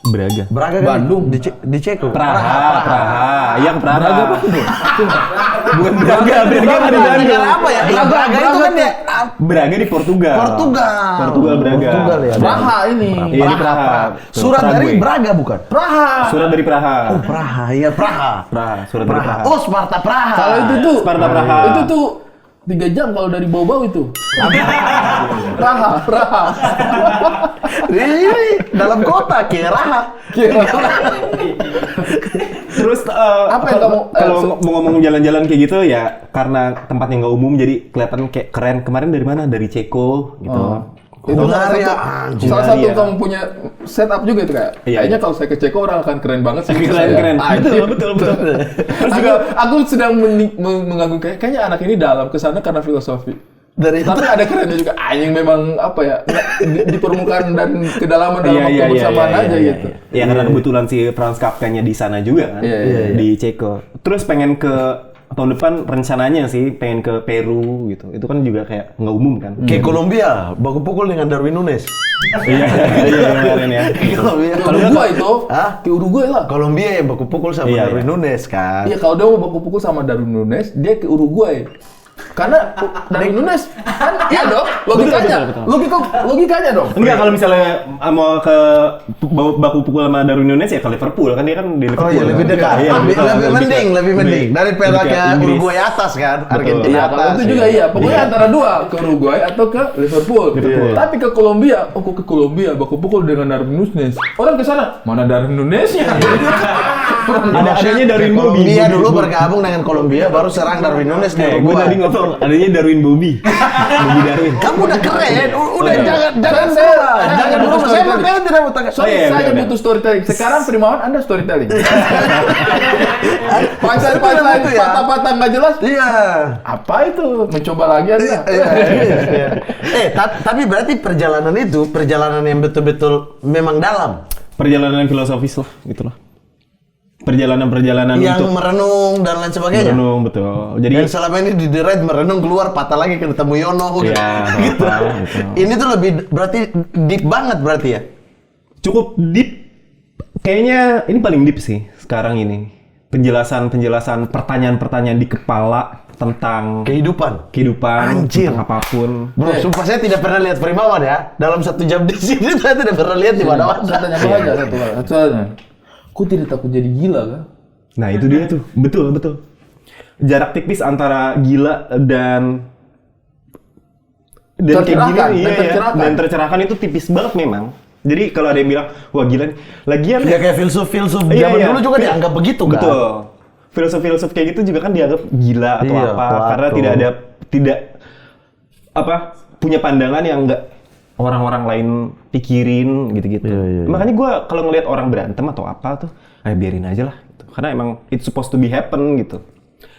Braga kan Bandung. di Ceko. Praha. Yang Praha. Braga Bandung. Bukan Braga di Bandung. Negara apa ya? Braga itu kan ya Braga di Portugal. Portugal Braga. Portugal ya. Praha ini. Iya, di Praha. Surat dari Prague. Braga bukan? Surat dari Praha. Oh, Praha. Iya, Praha. Surat dari Praha. Oh, Sparta Praha. Kalau itu tuh Sparta Praha. Itu tuh 3 jam kalau dari bau-bau itu. Praha. Ini dalam kota Keraha. Terus Apa yang kamu kalau mau ngomong jalan-jalan kayak gitu ya karena tempatnya nggak umum jadi kelihatan kayak keren. Kemarin dari mana? Dari Ceko gitu. Itu Hungaria, salah satu Hungaria. kamu punya setup juga itu kayak. Iya. Kayaknya kalau saya ke Ceko orang akan keren banget sih. Keren. Anjir. Betul. Terus juga aku sedang mengganggu kayaknya anak ini dalam kesana karena filosofi. Dari Tapi ada kerennya juga. Anjing memang apa ya? Di permukaan dan kedalaman dalam waktu bersamaan aja gitu. Iya, karena kebetulan si Franz Kafka-nya di sana juga kan. Iya. Di Ceko. Terus pengen ke tahun depan rencananya sih pengen ke Peru gitu. Itu kan juga kayak nggak umum kan. Ke Kolombia, baku pukul dengan Darwin Nunes. Iya kemarin ya. Kolombia. Ke Uruguay itu. Hah? Ke Uruguay lah. Kolombia yang baku pukul sama Iya, Darwin Nunes kan. Iya, kalau dia mau baku pukul sama Darwin Nunes, dia ke Uruguay. Karena Darwin Nunes kan iya dong, logikanya. Betul. Logikanya dong. Enggak, kalau misalnya mau ke baku pukul sama Darwin Nunes ya ke Liverpool kan dia kan di Liverpool. Oh iya, lebih dekat. Iya, lebih mending daripada Lebih ke ke Inggris. Uruguay atas kan, Betul. Argentina Iya, kalau atas. itu juga iya. Pokoknya antara dua, ke Uruguay atau ke Liverpool. Tapi ke Kolombia, kok ke Kolombia baku pukul dengan Darwin Nunes. Orang ke sana, mana Darwin Nunesnya? Adanya Darwin Bobby. Kolombia dulu bergabung dengan Kolombia, baru serang Darwin Nunes di Gue Uruguay. tadi ngomong adanya Darwin Bobby. Bobby Darwin. Kamu udah keren, udah iya. jangan Saya dulu. butuh Saya storytelling. tidak mau tanya. Sorry, iya, saya udah. butuh storytelling. Sekarang Primawan, Anda storytelling. Punchline, Itu ya. patah-patah nggak jelas. Iya. Apa itu? Mencoba lagi Anda? Tapi berarti perjalanan itu perjalanan yang betul-betul memang dalam. Perjalanan filosofis lah, gitulah. Perjalanan Yang untuk merenung dan lain sebagainya. merenung, betul. Jadi Dan selama ini di The Red merenung keluar patah lagi ketemu Yono gitu. Iya, Gitu. betul. Ini tuh lebih berarti deep banget berarti ya. cukup deep. Kayaknya ini paling deep sih sekarang ini. Penjelasan pertanyaan-pertanyaan di kepala tentang Kehidupan. Anjir. tentang apapun. Bro, sumpah saya tidak pernah lihat Primawan ya. Dalam 1 jam di sini saya tidak pernah lihat di mana-mana. Saya tanya apa aja satu hal. Kok tidak takut jadi gila kan? Nah, itu dia tuh. Betul. Jarak tipis antara gila dan kayak Tercerahkan, gini, dan iya, tercerahkan. dan tercerahkan itu tipis banget memang. Jadi kalau ada yang bilang, wah gila nih. Lagian Ya kayak filsuf-filsuf Iya, zaman iya. dulu juga dianggap begitu kan. Betul. Filsuf-filsuf kayak gitu juga kan dianggap gila atau Iya, apa Plato. karena tidak punya pandangan yang enggak orang-orang lain pikirin gitu-gitu. Iya. Makanya gue kalau ngelihat orang berantem atau apa tuh, biarin aja lah. Gitu. Karena emang it's supposed to be happen gitu.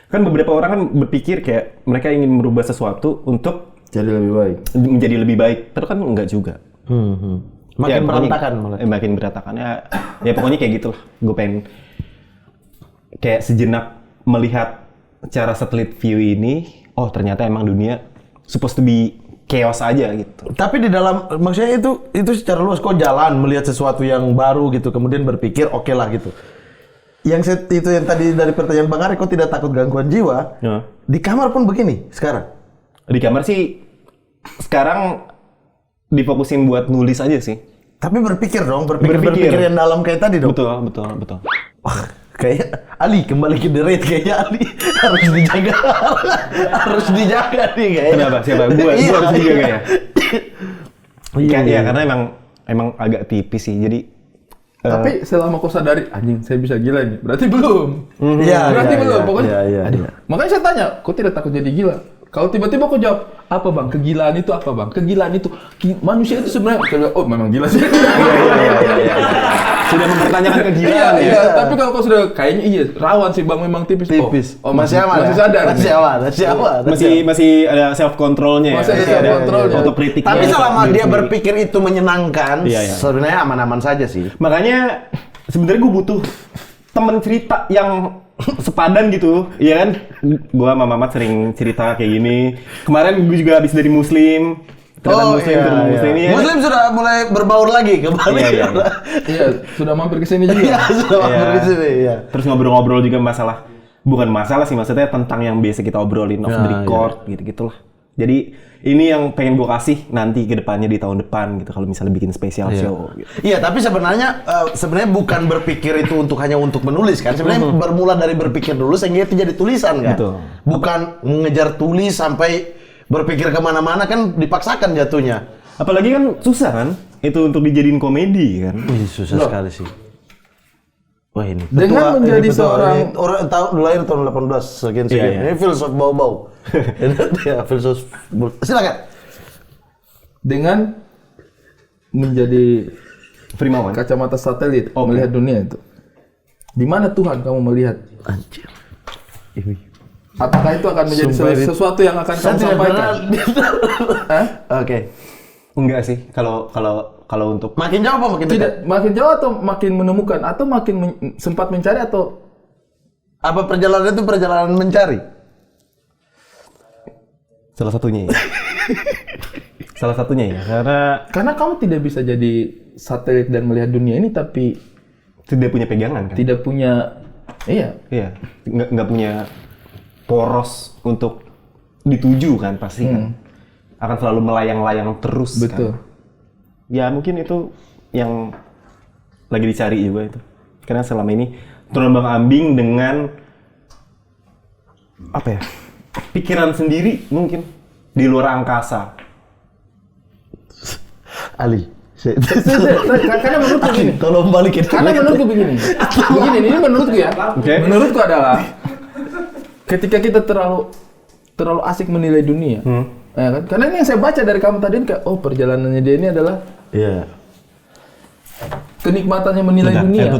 Kan beberapa orang kan berpikir kayak mereka ingin merubah sesuatu untuk Jadi lebih baik. menjadi lebih baik. Terus kan enggak juga. Makin Ya, pokoknya- berantakan malah. makin berantakan ya pokoknya kayak gitulah. Gue pengen kayak sejenak melihat cara satelit view ini. Oh ternyata emang dunia supposed to be chaos aja gitu. Tapi di dalam maksudnya itu secara luas kok jalan melihat sesuatu yang baru gitu kemudian berpikir oke lah gitu. Itu yang tadi dari pertanyaan Bang Ari kok tidak takut gangguan jiwa? Ya. Di kamar pun begini sekarang. Di kamar sih sekarang difokusin buat nulis aja sih. Tapi berpikir Berpikir. yang dalam kayak tadi dong. Betul. Wah, kayak Ali kembali ke The Red kayaknya Ali harus dijaga. Harus dijaga nih kayaknya. Kenapa? Siapa? Gua Iya. harus dijaga ya. Iya. Ya karena emang agak tipis sih. Jadi Tapi selama kau sadari, anjing saya bisa gila ini. Berarti belum. Iya, Berarti iya, belum. iya, Pokoknya, iya. makanya saya tanya, kok tidak takut jadi gila? Kalau tiba-tiba kau jawab, apa bang? Kegilaan itu apa bang? Kegilaan itu manusia itu sebenarnya, oh memang gila sih. Iya. Sudah mempertanyakan kegilaan ya. Iya, tapi kalau kau sudah kayaknya iya rawan sih bang, memang tipis. Oh masih aman. Masih sadar. Masih ada self controlnya. Masih ada self controlnya. Otokritiknya. Tapi selama dia berpikir itu menyenangkan, sebenarnya aman-aman saja sih. Makanya sebenarnya gue butuh temen cerita yang sepadan gitu, ya kan? Gua sama Mamat sering cerita kayak gini. Kemarin gue juga habis dari Muslim. Muslim sudah mulai berbaur lagi kembali. Iya, sudah mampir ke sini juga. Terus ngobrol-ngobrol juga bukan masalah sih, maksudnya tentang yang biasa kita obrolin off the record gitu-gitulah. Jadi ini yang pengen gue kasih nanti ke depannya di tahun depan gitu, kalau misalnya bikin spesial show gitu. Iya, tapi sebenarnya bukan berpikir itu hanya untuk menulis kan. Sebenarnya bermula dari berpikir dulu sehingga itu jadi tulisan kan. Betul. Bukan mengejar tulis sampai berpikir kemana-mana kan dipaksakan jatuhnya. Apalagi kan susah kan itu untuk dijadiin komedi kan. Susah sekali sih. Wah ini. Dengan menjadi seorang orang lahir tahun 18 sekian. Ini filsuf bau-bau. Dia filsuf. Silakan. Dengan menjadi Frimawan kacamata satelit melihat dunia itu. Di mana Tuhan kamu melihat? Anjir. Apakah itu akan menjadi sesuatu yang akan kamu sampaikan? Oke. Enggak sih, kalau untuk makin jauh apa makin dekat? Makin jauh atau makin menemukan atau makin sempat mencari atau apa perjalanan itu perjalanan mencari? Salah satunya ya, karena kamu tidak bisa jadi satelit dan melihat dunia ini tapi tidak punya pegangan kan? Tidak punya, iya, nggak punya poros untuk dituju kan pasti kan. Akan selalu melayang-layang terus. Betul. Kan? Ya mungkin itu yang lagi dicari juga itu. Karena selama ini terombang-ambing dengan apa ya? Pikiran sendiri mungkin di luar angkasa. Ali. Karena menurutku begini. Tolong balikin. Karena menurutku begini. Ini menurutku ya. Okay. Menurutku adalah ketika kita terlalu asik menilai dunia. Ya kan? Karena ini yang saya baca dari kamu tadi kayak perjalanannya dia ini adalah kenikmatannya menilai dunia.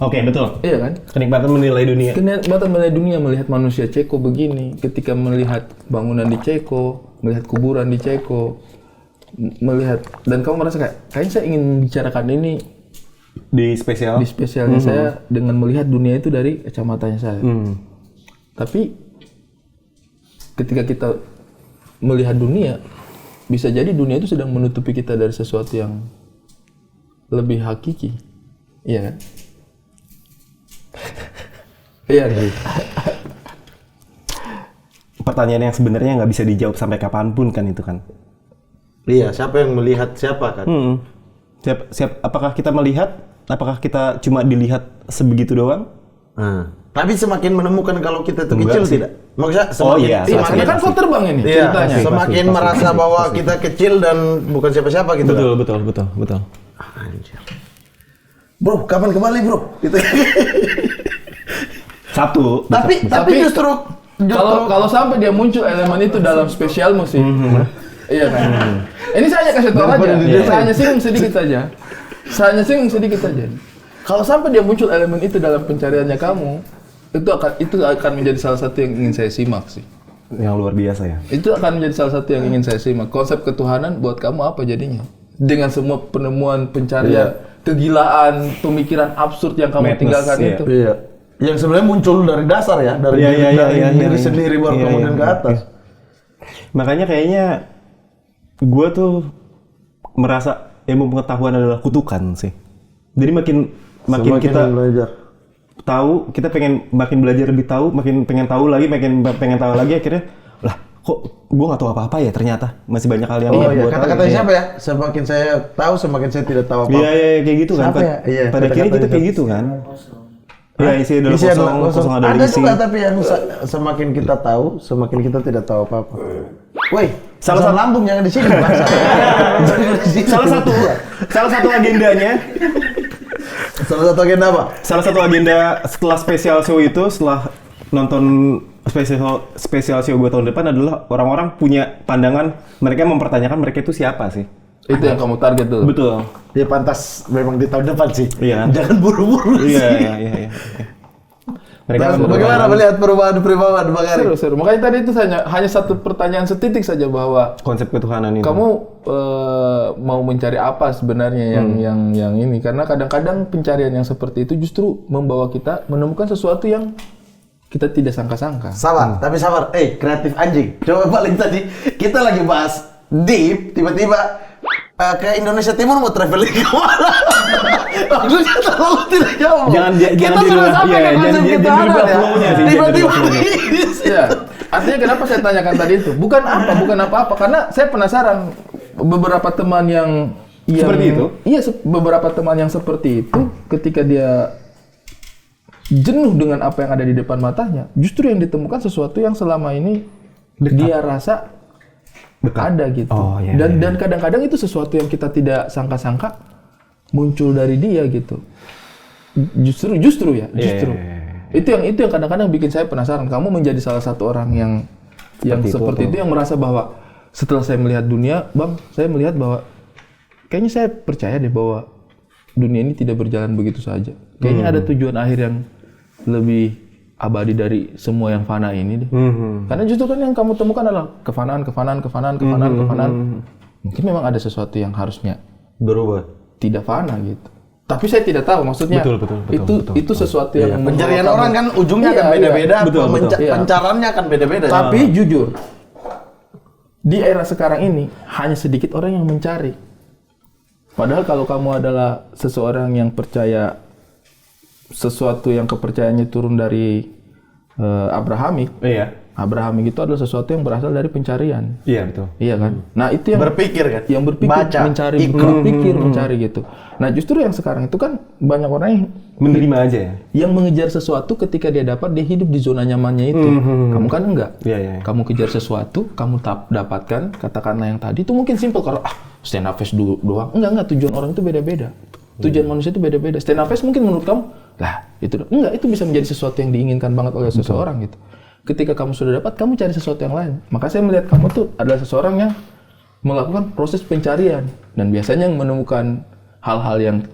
Oke, betul. Iya kan? Kenikmatan menilai dunia. Kenikmatan menilai dunia, melihat manusia Ceko begini, ketika melihat bangunan di Ceko, melihat kuburan di Ceko, melihat dan kamu merasa kayaknya saya ingin bicarakan ini di spesialnya saya dengan melihat dunia itu dari kacamatanya saya. Tapi ketika kita melihat dunia, bisa jadi dunia itu sedang menutupi kita dari sesuatu yang lebih hakiki. Iya kan? Iya kan? Pertanyaan yang sebenarnya nggak bisa dijawab sampai kapanpun kan itu kan? Iya, siapa yang melihat siapa kan? Apakah kita melihat? Apakah kita cuma dilihat sebegitu doang? Tapi semakin menemukan kalau kita itu kecil tidak? Maksudnya semakin kan kau terbang ini ceritanya. Semakin merasa bahwa kita kecil dan bukan siapa-siapa gitu. Betul. Anjir. Bro, kapan kembali bro? Gitu. Sabtu. Tapi justru kalau sampai dia muncul elemen itu dalam spesialmu sih. Iya kan? Ini saya hanya kasih tahu aja. Saya hanya singgung sedikit saja. Kalau sampai dia muncul elemen itu dalam pencariannya kamu, itu akan menjadi salah satu yang ingin saya simak sih. Yang luar biasa ya. Itu akan menjadi salah satu yang ingin saya simak. Konsep ketuhanan buat kamu apa jadinya? Dengan semua penemuan, pencarian, kegilaan, pemikiran absurd yang kamu tinggalkan itu. Iya. Yang sebenarnya muncul dari dasar ya, dari diri sendiri baru kemudian ke atas. Makanya kayaknya gue tuh merasa ilmu pengetahuan adalah kutukan sih. Jadi makin kita belajar tahu, kita pengen makin belajar lebih tahu, makin pengen tahu lagi, akhirnya lah kok gue nggak tahu apa-apa ya, ternyata masih banyak hal yang kata-kata siapa ya? Semakin saya tahu, semakin saya tidak tahu apa-apa. Iya kayak gitu kan. Pada akhirnya kita kayak gitu kan. Ya isi adalah kosong ada isi. Ada juga tapi yang semakin kita tahu, semakin kita tidak tahu apa-apa. Woi, salah satu lambung jangan di sini bangsa. Salah satu agendanya. Salah satu agenda apa? Salah satu agenda setelah spesial show itu, setelah nonton spesial show gue tahun depan adalah orang-orang punya pandangan, mereka mempertanyakan mereka itu siapa sih. Itu yang kamu target tuh. Betul. Ya pantas memang di tahun depan sih. Iya. Jangan buru-buru sih. Iya. Mereka bagaimana melihat perubahan Bang Ari? Seru. Makanya tadi itu hanya satu pertanyaan setitik saja bahwa konsep ketuhanan itu. Kamu mau mencari apa sebenarnya yang ini? Karena kadang-kadang pencarian yang seperti itu justru membawa kita menemukan sesuatu yang kita tidak sangka-sangka. Tapi sabar. Kreatif anjing. Coba paling tadi kita lagi bahas deep, tiba-tiba ke Indonesia Timur mau traveling ke mana? Maksudnya terlalu tidak jauh. Jangan kita sudah sampai ke konsep kita ada ya. Tiba-tiba ya. Artinya kenapa saya tanyakan tadi itu? Bukan apa-apa. Karena saya penasaran beberapa teman yang seperti itu. Iya, beberapa teman yang seperti itu ketika dia jenuh dengan apa yang ada di depan matanya, justru yang ditemukan sesuatu yang selama ini dia rasa ada gitu. Dan kadang-kadang itu sesuatu yang kita tidak sangka-sangka muncul dari dia gitu. Justru. Itu yang kadang-kadang bikin saya penasaran. Kamu menjadi salah satu orang yang seperti itu yang merasa bahwa setelah saya melihat dunia, Bang, saya melihat bahwa kayaknya saya percaya deh bahwa dunia ini tidak berjalan begitu saja. Kayaknya ada tujuan akhir yang lebih abadi dari semua yang fana ini deh. Karena justru kan yang kamu temukan adalah kefanaan. Mungkin memang ada sesuatu yang harusnya berubah, tidak fana gitu. Tapi saya tidak tahu maksudnya. Betul. Itu sesuatu yang pencarian orang kan ujungnya akan beda-beda, pencariannya akan beda-beda. Tapi jujur, di era sekarang ini hanya sedikit orang yang mencari. Padahal kalau kamu adalah seseorang yang percaya sesuatu yang kepercayaannya turun dari Abrahamik. Iya. Abrahamik itu adalah sesuatu yang berasal dari pencarian. Iya, betul. Iya kan? Nah, itu yang berpikir kan? Yang berpikir, baca, mencari gitu. Nah, justru yang sekarang itu kan banyak orang yang menerima aja ya. Yang mengejar sesuatu ketika dia dapat, dia hidup di zona nyamannya itu. Kamu kan enggak. Iya. Kamu kejar sesuatu, kamu dapatkan, katakanlah yang tadi itu mungkin simple kalau stand up face doang. Enggak, tujuan orang itu beda-beda. Tujuan manusia itu beda-beda. Stand up face mungkin menurut kamu, itu bisa menjadi sesuatu yang diinginkan banget oleh seseorang gitu. Ketika kamu sudah dapat, kamu cari sesuatu yang lain. Maka saya melihat kamu tuh adalah seseorang yang melakukan proses pencarian dan biasanya yang menemukan hal-hal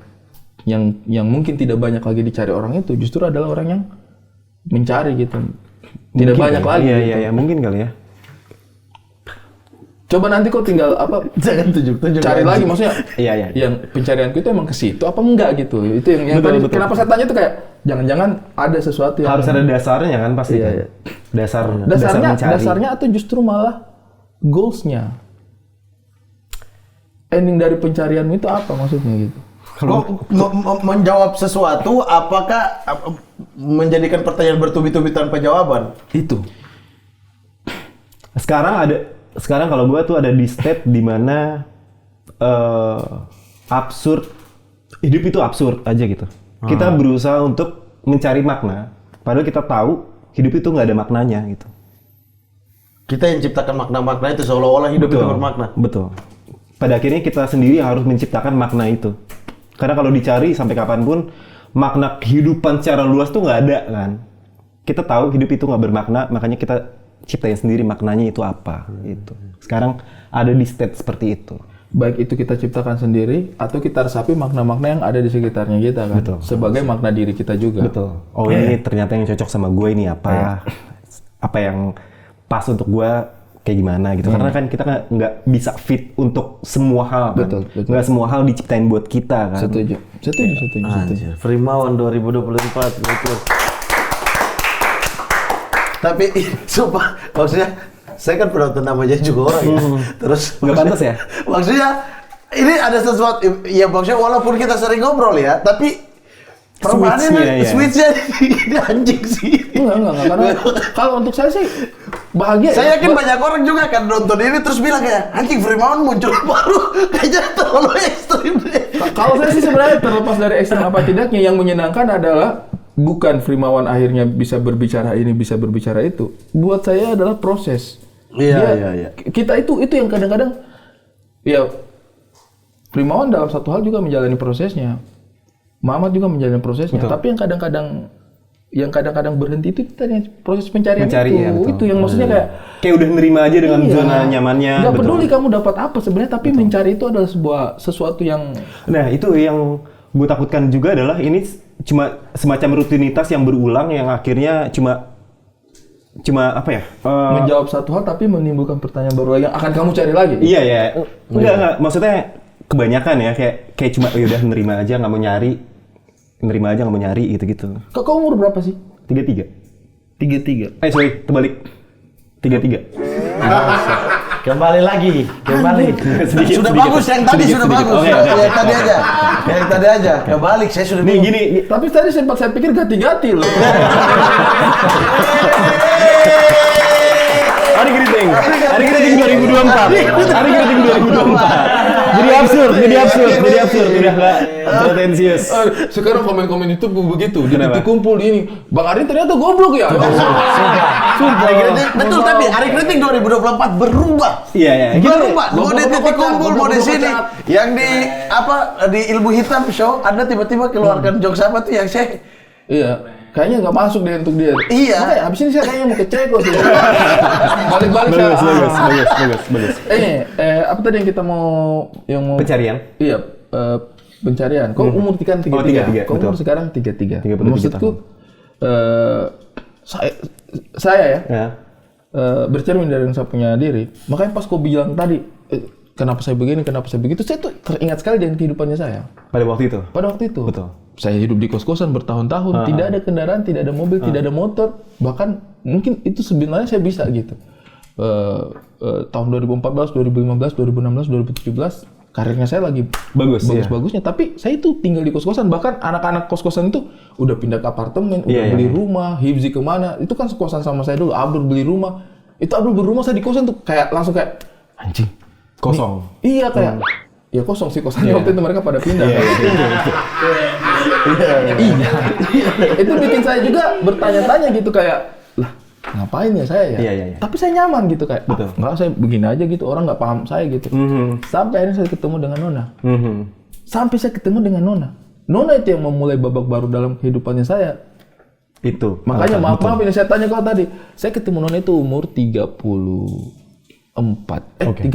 yang mungkin tidak banyak lagi dicari orang itu justru adalah orang yang mencari gitu. Tidak mungkin banyak lagi. Iya, mungkin kali ya. Coba nanti kau tinggal jangan tunjuk cari lagi maksudnya. Iya. Yang pencarianku itu emang ke situ apa enggak gitu. Itu yang betul, tadi betul. Kenapa saya tanya itu kayak jangan-jangan ada sesuatu yang harus ada dasarnya kan pasti. Iya. Dasarnya atau justru malah goals-nya. Ending dari pencarianmu itu apa maksudnya gitu? Kalau menjawab sesuatu apakah menjadikan pertanyaan bertubi-tubi tanpa jawaban? Itu. Sekarang kalau gue tuh ada di state di mana absurd, hidup itu absurd aja gitu. Kita berusaha untuk mencari makna, padahal kita tahu hidup itu nggak ada maknanya gitu. Kita yang ciptakan makna-makna itu seolah-olah hidup itu bermakna. Betul. Pada akhirnya kita sendiri harus menciptakan makna itu. Karena kalau dicari sampai kapanpun makna kehidupan secara luas tuh nggak ada kan. Kita tahu hidup itu nggak bermakna, makanya kita ciptain sendiri maknanya itu apa itu. Sekarang ada di state seperti itu. Baik itu kita ciptakan sendiri atau kita resapi makna-makna yang ada di sekitarnya kita kan. Betul. Sebagai makna diri kita juga. Betul. Oh ini ternyata yang cocok sama gue ini apa? Apa yang pas untuk gue kayak gimana gitu. Karena kan kita nggak bisa fit untuk semua hal kan. Betul. Nggak semua hal diciptain buat kita kan. Setuju. Frimawan 2024 betul. Tapi sumpah, maksudnya saya kan penonton namanya juga orang ya. Terus nggak pantas ya? Maksudnya ini ada sesuatu ya maksudnya walaupun kita sering ngobrol ya, tapi permainannya switch-nya ini anjing sih. Enggak. Karena kalau untuk saya sih bahagia. Saya yakin banyak orang juga kan nonton ini terus bilang kayak anjing Frimawan muncul baru kayaknya terlalu ekstrim deh. Kalau saya sih sebenarnya terlepas dari ekstrim apa tidaknya yang menyenangkan adalah bukan Frimawan akhirnya bisa berbicara ini, bisa berbicara itu. Buat saya adalah proses. Iya. Kita itu yang kadang-kadang ya Frimawan dalam satu hal juga menjalani prosesnya. Muhammad juga menjalani prosesnya. Betul. Tapi yang kadang-kadang yang kadang-kadang berhenti itu tadi proses pencarian ya, itu yang maksudnya kayak udah nerima aja dengan zona nyamannya. Nggak peduli kamu dapat apa sebenarnya, tapi mencari itu adalah sesuatu yang. Nah itu yang gue takutkan juga adalah ini cuma semacam rutinitas yang berulang yang akhirnya cuma apa ya? Menjawab satu hal tapi menimbulkan pertanyaan baru lagi yang akan kamu cari lagi. Iya ya, enggak maksudnya kebanyakan ya kayak cuma udah nerima aja nggak mau nyari. Nerima aja nggak mau nyari gitu-gitu. Kau umur berapa sih? 33. Sorry, terbalik. 33. Kembali lagi. Sedikit, sudah bagus yang tadi sudah bagus. Yang tadi aja. Kebalik saya sudah nih gini. Tapi tadi sempat saya pikir gati-gati loh. Hari Keriting 2024. Jadi absurd, udah nggak pretensius. Sekarang komen-komen itu begitu, dikumpul ini. Bang Arin ternyata goblok ya. Betul, tapi Hari Keriting 2024 berubah. Iya. Berubah. Mode titik kumpul, mode sini. Yang di ilmu hitam show, Anda tiba-tiba keluarkan jokes apa tuh yang saya. Iya. Kayaknya nggak masuk deh untuk dia. Iya. Makanya abis ini saya kayaknya mau ke Ceko sih. Balik-balik Bagus. Apa tadi yang kita mau pencarian? Iya, pencarian. Kau umur 33. Kau umur sekarang 33. Maksudku saya bercermin dari yang saya punya diri. Makanya pas kau bilang tadi kenapa saya begini, kenapa saya begitu, saya tuh teringat sekali dengan kehidupannya saya. Pada waktu itu? Betul. Saya hidup di kos-kosan bertahun-tahun, tidak ada kendaraan, tidak ada mobil, tidak ada motor. Bahkan mungkin itu sebenarnya saya bisa gitu. Tahun 2014, 2015, 2016, 2017, karirnya saya lagi bagus-bagusnya. Tapi saya itu tinggal di kos-kosan. Bahkan anak-anak kos-kosan itu udah pindah ke apartemen, udah beli rumah, Hibzi kemana. Itu kan kosan sama saya dulu, Abdul beli rumah. Itu Abdul beli rumah, saya di kosan tuh langsung kayak, anjing. Kosong? Iya kayak, ya kosong sih kosannya waktu itu mereka pada pindah. Iya. Itu bikin saya juga bertanya-tanya gitu kayak, lah ngapain ya saya ya? Iya. Tapi saya nyaman gitu kayak, enggak saya begini aja gitu, orang nggak paham saya gitu. Sampai akhirnya saya ketemu dengan Nona. Sampai saya ketemu dengan Nona. Nona itu yang memulai babak baru dalam kehidupannya saya. Itu. Makanya maaf ini saya tanya kau tadi. Saya ketemu Nona itu umur 33. Okay.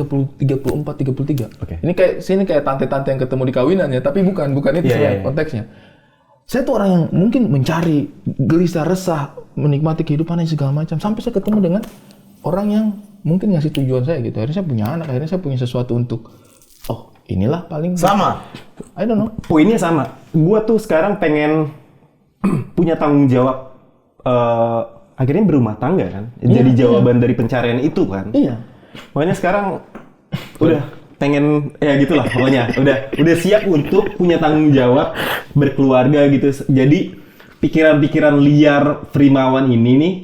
Ini kayak tante-tante yang ketemu di kawinan ya, tapi bukan itu konteksnya. Saya tuh orang yang mungkin mencari, gelisah, resah, menikmati kehidupannya segala macam. Sampai saya ketemu dengan orang yang mungkin ngasih tujuan saya gitu. Akhirnya saya punya anak, akhirnya saya punya sesuatu untuk, inilah paling sama. I don't know. Poinnya sama. Gua tuh sekarang pengen punya tanggung jawab. Akhirnya berumah tangga kan. Jadi jawaban dari pencarian itu kan. Iya. Makanya sekarang udah pengen gitulah pokoknya udah siap untuk punya tanggung jawab berkeluarga gitu. Jadi pikiran-pikiran liar Frimawan ini nih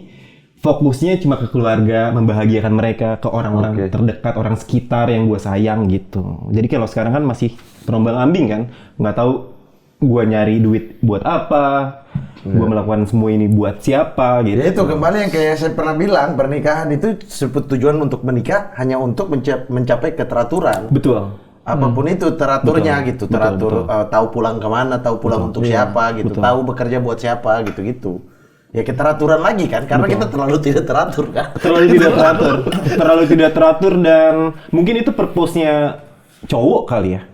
fokusnya cuma ke keluarga, membahagiakan mereka, ke orang-orang terdekat, orang sekitar yang gue sayang gitu. Jadi kalau sekarang kan masih terombang-ambing kan, nggak tahu gue nyari duit buat apa, gue melakukan semua ini buat siapa gitu. Ya itu kembali yang kayak saya pernah bilang, pernikahan itu tujuan untuk menikah hanya untuk mencapai keteraturan. Betul. Apapun itu teraturnya gitu, teratur tahu pulang kemana, tahu pulang untuk siapa gitu, tahu bekerja buat siapa gitu-gitu. Ya keteraturan lagi kan, karena kita terlalu tidak teratur kan. Terlalu tidak teratur dan mungkin itu purpose-nya cowok kali ya.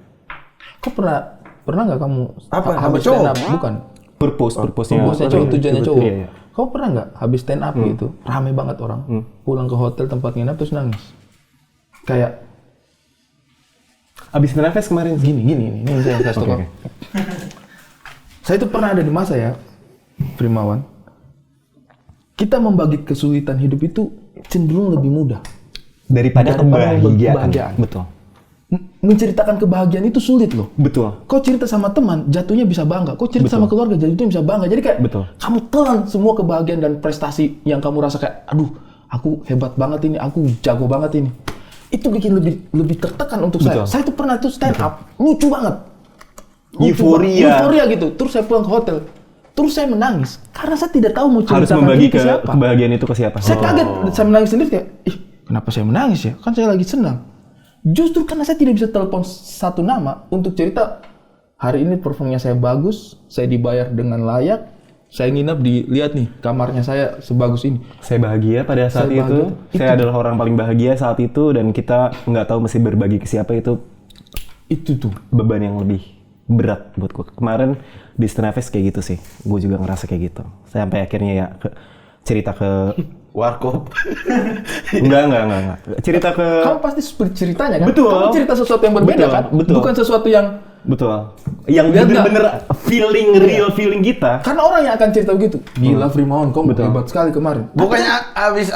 Kok pernah nggak kamu habis stand up? Bukan. Purpose-nya cowok, tujuannya cowok. Iya. Kau pernah nggak habis stand up gitu, rame banget orang, pulang ke hotel tempat nginap terus nangis? Kayak abis nafas kemarin gini ini saya kasih tahu. Saya itu pernah ada di masa ya, Frimawan. Kita membagi kesulitan hidup itu cenderung lebih mudah daripada kebahagiaan. Betul. Menceritakan kebahagiaan itu sulit loh. Betul. Kau cerita sama teman, jatuhnya bisa bangga. Kau cerita sama keluarga, jatuhnya bisa bangga. Jadi kayak kamu telan semua kebahagiaan dan prestasi yang kamu rasa kayak, aduh, aku hebat banget ini, aku jago banget ini. Itu bikin lebih tertekan untuk saya. Saya tuh pernah tuh stand up, lucu banget. Euforia gitu. Terus saya pulang ke hotel. Terus saya menangis karena saya tidak tahu mau ceritakan harus membagi kebahagiaan itu ke siapa. Saya kaget, saya menangis sendiri kayak, kenapa saya menangis ya? Kan saya lagi senang. Justru karena saya tidak bisa telepon satu nama untuk cerita hari ini performnya saya bagus, saya dibayar dengan layak, Saya nginep lihat nih kamarnya saya sebagus ini. Saya bahagia pada saat itu. Saya adalah orang paling bahagia saat itu dan kita nggak tahu mesti berbagi ke siapa itu. Itu tuh beban yang lebih berat buat gue. Kemarin di Stenafest kayak gitu sih. Gue juga ngerasa kayak gitu. Sampai akhirnya ya cerita ke Warkop. Enggak. Cerita ke kamu pasti ceritanya kan? Betul. Kamu cerita sesuatu yang berbeda kan? Betul. Bukan sesuatu yang yang bener-bener real feeling kita. Karena orang yang akan cerita begitu. Gila Frimawan, kamu hebat sekali kemarin. Bukannya abis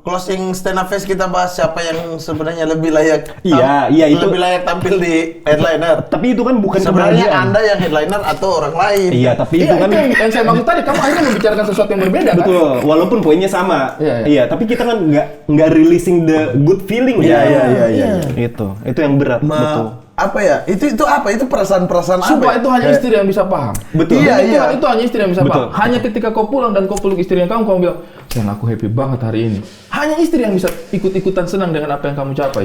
closing Stenafest kita bahas siapa yang sebenarnya lebih layak itu lebih layak tampil di headliner. Tapi itu kan bukan sebenarnya Anda yang headliner atau orang lain. Iya, tapi itu kan yang saya maksud tadi, kamu akhirnya membicarakan sesuatu yang berbeda kan? Betul, walaupun poinnya sama. Iya, tapi kita kan nggak releasing the good feeling. Iya. Itu yang berat. Betul. Apa ya? Itu apa? Itu perasaan-perasaan apa? Sumpah itu hanya istri yang bisa paham. Betul. Iya. Itu hanya istri yang bisa paham. Hanya ketika kau pulang dan kau peluk istri yang kamu bilang, "Sayang, aku happy banget hari ini." Hanya istri yang bisa ikut-ikutan senang dengan apa yang kamu capai.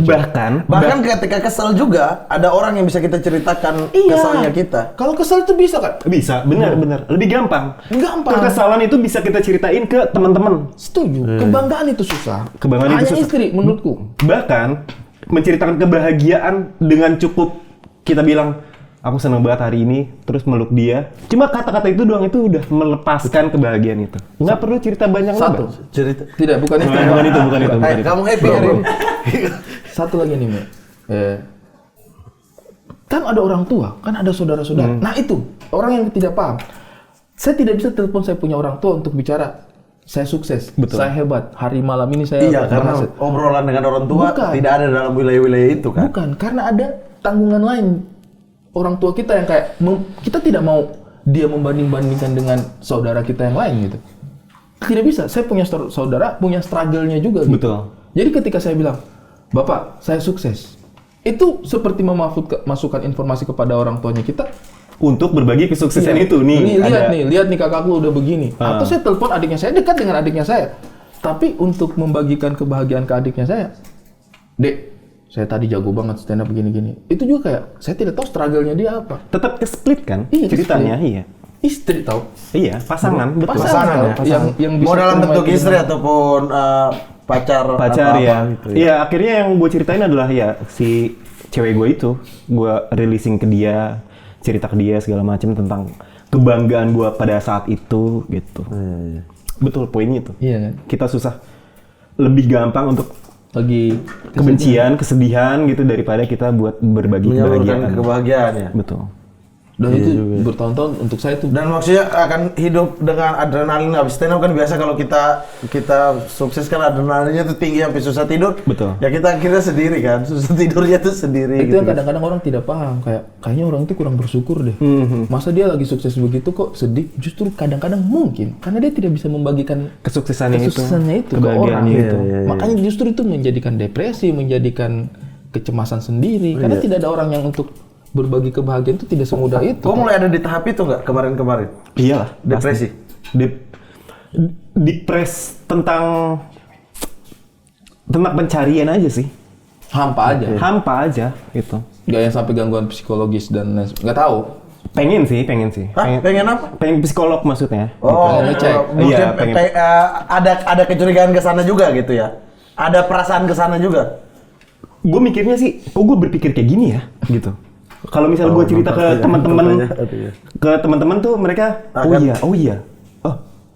Bahkan ketika kesel juga ada orang yang bisa kita ceritakan kesalnya kita. Kalau kesel itu bisa kan? Bisa, benar. Lebih gampang. Kekesalan itu bisa kita ceritain ke teman-teman. Setuju. Kebanggaan itu susah. Hanya istri menurutku. Bahkan menceritakan kebahagiaan dengan cukup kita bilang aku senang banget hari ini terus meluk dia. Cuma kata-kata itu doang itu udah melepaskan kebahagiaan itu. Nggak perlu cerita banyak Satu. Cerita. Tidak, bukan itu. Bukan itu. Kamu happy hari ini. Satu lagi nih, Mi. Kan ada orang tua, kan ada saudara-saudara. Nah itu, orang yang tidak paham. Saya tidak bisa telepon saya punya orang tua untuk bicara saya sukses, saya hebat, hari malam ini saya karena obrolan dengan orang tua tidak ada dalam wilayah-wilayah itu kan? Bukan, karena ada tanggungan lain orang tua kita yang kayak kita tidak mau dia membanding-bandingkan dengan saudara kita yang lain gitu. Tidak bisa, saya punya saudara, punya struggle-nya juga gitu. Betul. Jadi ketika saya bilang, "Bapak, saya sukses." Itu seperti memasukkan informasi kepada orang tuanya kita untuk berbagi kesuksesan itu nih. Lihat nih kakakku udah begini. Atau saya telepon adiknya saya, dekat dengan adiknya saya. Tapi untuk membagikan kebahagiaan ke adiknya saya, "Dek, saya tadi jago banget stand up begini-gini." Itu juga kayak saya tidak tahu struggle-nya dia apa. Tetap ke-split kan ceritanya, iya. Istri tahu. Iya, pasangan, betul. Pasangan ya. Yang bisa mau dalam bentuk istri ataupun pacar ya. Gitu, ya. Akhirnya yang gue ceritain adalah ya si cewek gue itu, gue releasing ke dia, cerita ke dia segala macam tentang kebanggaan gue pada saat itu gitu. Betul poinnya itu. Iya kan? Kita susah lebih gampang untuk lagi kebencian, kesedihan gitu daripada kita buat berbagi kebahagiaan ya. Betul. Dan itu bertahun-tahun untuk saya itu. Dan maksudnya akan hidup dengan adrenalin habis stand up kan biasa kalau kita sukses kan adrenalinnya tuh tinggi sampai susah tidur. Betul. Ya kita sendiri kan, susah tidurnya tuh sendiri. Itu gitu. Yang kadang-kadang orang tidak paham kayaknya orang itu kurang bersyukur deh. Masa dia lagi sukses begitu kok sedih? Justru kadang-kadang mungkin karena dia tidak bisa membagikan kesuksesannya itu ke orang. Makanya justru itu menjadikan depresi, menjadikan kecemasan sendiri karena tidak ada orang yang untuk berbagi kebahagiaan itu tidak semudah itu. Kau mulai ada di tahap itu nggak kemarin-kemarin? Iyalah. Depresi. Depres tentang pencarian aja sih. Hampa aja gitu. Gak yang sampai gangguan psikologis dan nggak tahu. Pengen sih. Hah? Pengen apa? Pengen psikolog maksudnya. Oh, ngecek. Iya, ada kecurigaan ke sana juga gitu ya. Ada perasaan ke sana juga. Gue mikirnya sih, kok gue berpikir kayak gini ya, gitu. Kalau misalnya gue cerita ke teman-teman tuh mereka, oh iya,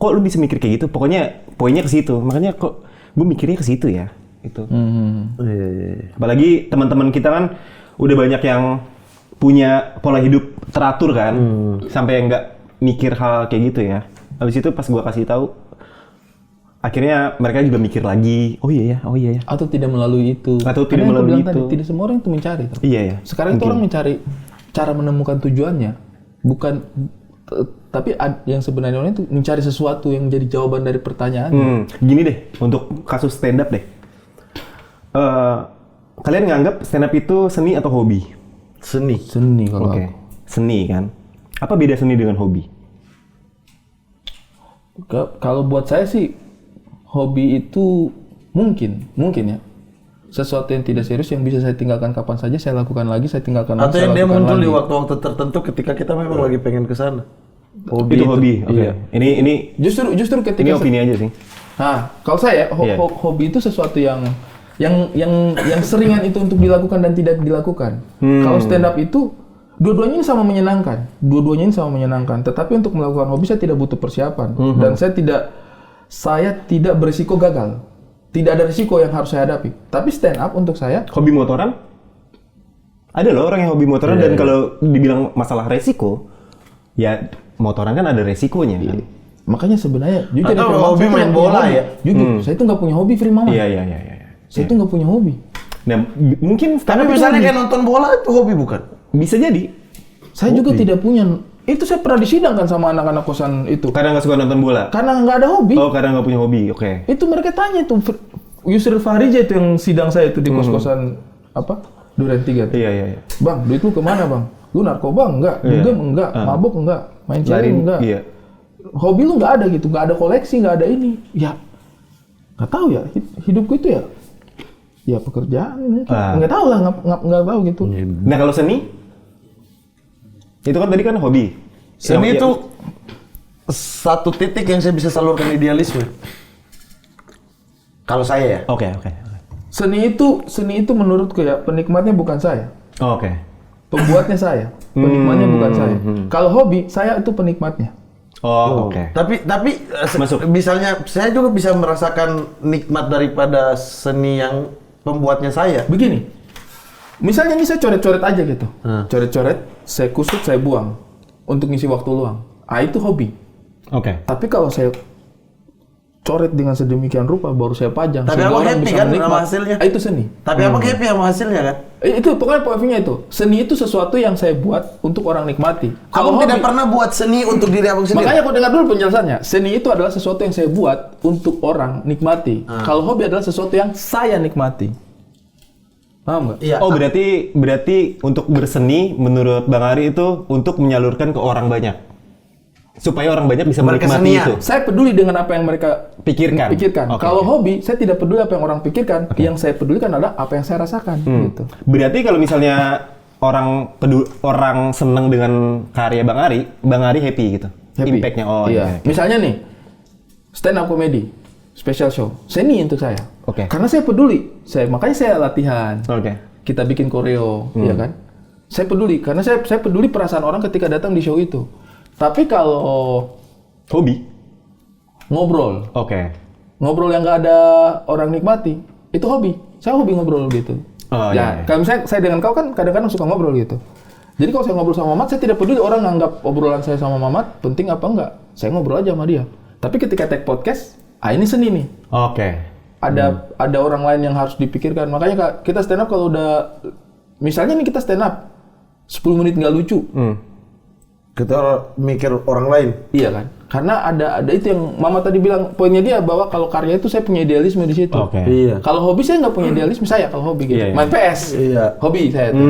kok lu bisa mikir kayak gitu? Pokoknya poinnya ke situ. Makanya kok gue mikirnya ke situ ya, itu. Iya. Apalagi teman-teman kita kan udah banyak yang punya pola hidup teratur kan, sampai nggak mikir hal kayak gitu ya. Habis itu pas gue kasih tahu, akhirnya mereka juga mikir lagi, oh iya ya. Atau tidak melalui itu. Tidak semua orang itu mencari. Iya ya. Sekarang itu orang mencari cara menemukan tujuannya, bukan. Tapi yang sebenarnya orang itu mencari sesuatu yang menjadi jawaban dari pertanyaan. Gini deh, untuk kasus stand up deh. Kalian nganggap stand up itu seni atau hobi? Seni kalau aku. Seni kan. Apa beda seni dengan hobi? Kalau buat saya sih hobi itu mungkin ya sesuatu yang tidak serius yang bisa saya tinggalkan kapan saja, saya lakukan lagi, saya tinggalkan lagi. Atau yang dia muncul di waktu-waktu tertentu ketika kita memang lagi pengen ke sana. Hobi itu hobi. Oke. Iya. Ini justru ketika ini opini aja sih. Nah, kalau saya hobi itu sesuatu yang seringan itu untuk dilakukan dan tidak dilakukan. Kalau stand up itu dua-duanya ini sama menyenangkan. Tetapi untuk melakukan hobi saya tidak butuh persiapan dan saya tidak berisiko gagal. Tidak ada risiko yang harus saya hadapi. Tapi stand up untuk saya hobi motoran. Ada loh orang yang hobi motoran dan kalau dibilang masalah resiko, ya motoran kan ada resikonya. Kan? Makanya sebenarnya jujur atau hobi main bola ya. Jujur, saya itu nggak punya hobi Free Maman. Iya. Saya itu nggak punya hobi. Nah, mungkin tapi misalnya kayak nonton bola itu hobi bukan? Bisa jadi. Saya juga tidak punya. Itu saya pernah disidangkan sama anak-anak kosan itu. Karena nggak suka nonton bola? Karena nggak ada hobi. Oh, karena nggak punya hobi. Oke. Itu mereka tanya tuh. Yusril Fahrija itu yang sidang saya itu di kos-kosan Duren 3 tuh. Iya. Bang, duit lu kemana bang? Lu narkoba enggak? Dugem enggak? Mabuk enggak? Main cewek enggak? Iya. Hobi lu nggak ada gitu, nggak ada koleksi, nggak ada ini. Ya, nggak tahu ya. Hidupku itu ya pekerjaan mungkin. Nggak tahu lah, nggak tahu gitu. Nah kalau seni, itu kan tadi kan hobi. Seni itu satu titik yang saya bisa salurkan idealisme. Kalau saya ya. Oke. Seni itu menurutku ya penikmatnya bukan saya. Oke. Pembuatnya saya, penikmatnya bukan saya. Kalau hobi, saya itu penikmatnya. Oh, oke. Tapi Masuk. misalnya saya juga bisa merasakan nikmat daripada seni yang pembuatnya saya. Begini, misalnya ini saya coret-coret aja gitu. Coret-coret, saya kusut, saya buang untuk ngisi waktu luang. Itu hobi. Oke. Tapi kalau saya coret dengan sedemikian rupa, baru saya pajang. Tapi sehingga abang orang happy bisa kan menikmat. sama hasilnya? Itu seni. Tapi abang happy sama hasilnya kan? Itu pokoknya poinnya itu. Seni itu sesuatu yang saya buat untuk orang nikmati. Abang tidak pernah buat seni untuk diri abang sendiri? Makanya aku dengar dulu penjelasannya. Seni itu adalah sesuatu yang saya buat untuk orang nikmati. Kalau hobi adalah sesuatu yang saya nikmati. Paham nggak? Iya. Oh berarti untuk berseni menurut Bang Ari itu untuk menyalurkan ke orang banyak. Supaya orang banyak bisa menikmati itu. Saya peduli dengan apa yang mereka pikirkan. Okay. Kalau hobi, saya tidak peduli apa yang orang pikirkan. Okay. Yang saya pedulikan adalah apa yang saya rasakan. Gitu. Berarti kalau misalnya orang seneng dengan karya Bang Ari happy gitu. Happy. Impact-nya. Oh iya. Misalnya nih, stand up comedy, special show, seni untuk saya. Oke. Karena saya peduli. Makanya saya latihan. Oke. Kita bikin koreo, ya kan? Saya peduli karena saya peduli perasaan orang ketika datang di show itu. Tapi kalau hobi ngobrol, ngobrol yang nggak ada orang nikmati, itu hobi. Saya hobi ngobrol gitu. Iya. Kalau misalnya saya dengan kau kan kadang-kadang suka ngobrol gitu. Jadi kalau saya ngobrol sama Mamat, saya tidak peduli orang nganggap obrolan saya sama Mamat penting apa enggak. Saya ngobrol aja sama dia. Tapi ketika take podcast, ini seni nih. Oke. Ada orang lain yang harus dipikirkan. Makanya kita stand up kalau udah, misalnya nih kita stand up 10 menit nggak lucu. Kita mikir orang lain. Iya kan? Karena ada itu yang Mama tadi bilang, poinnya dia bahwa kalau karya itu saya punya idealisme di situ. Iya. Kalau hobi saya nggak punya idealisme, saya kalau hobi gitu. Iya. Main PS. Iya. Hobi saya tuh.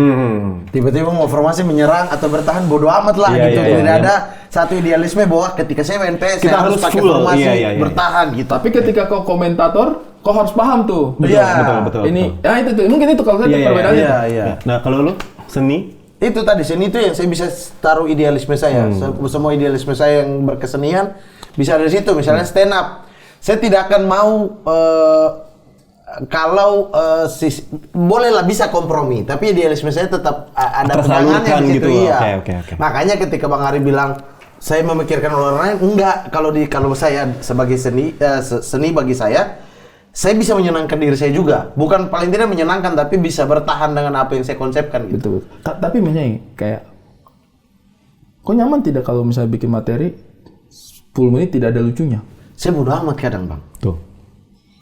Tiba-tiba mau formasi menyerang atau bertahan bodo amat lah gitu. Tidak ada satu idealisme bahwa ketika saya main PS kita saya harus pakai formasi bertahan gitu. Tapi ketika kau komentator, kau harus paham tuh. Betul. Ini, ya itu tuh. Mungkin itu kalau saya perbedaannya. Iya. Nah kalau lu seni? Itu tadi seni itu yang saya bisa taruh idealisme saya. Semua idealisme saya yang berkesenian bisa dari situ. Misalnya stand up, saya tidak akan mau kalau bolehlah bisa kompromi, tapi idealisme saya tetap ada pegangannya di situ. Gitu. Iya. Okay. Makanya ketika Bang Ari bilang saya memikirkan orang lain, enggak. Kalau saya sebagai seni bagi saya bisa menyenangkan diri saya juga. Bukan paling tidak menyenangkan, tapi bisa bertahan dengan apa yang saya konsepkan gitu. Betul. Tapi misalnya kayak, kok nyaman tidak kalau misalnya bikin materi 10 menit tidak ada lucunya? Saya bodo amat kadang, Bang. Tuh.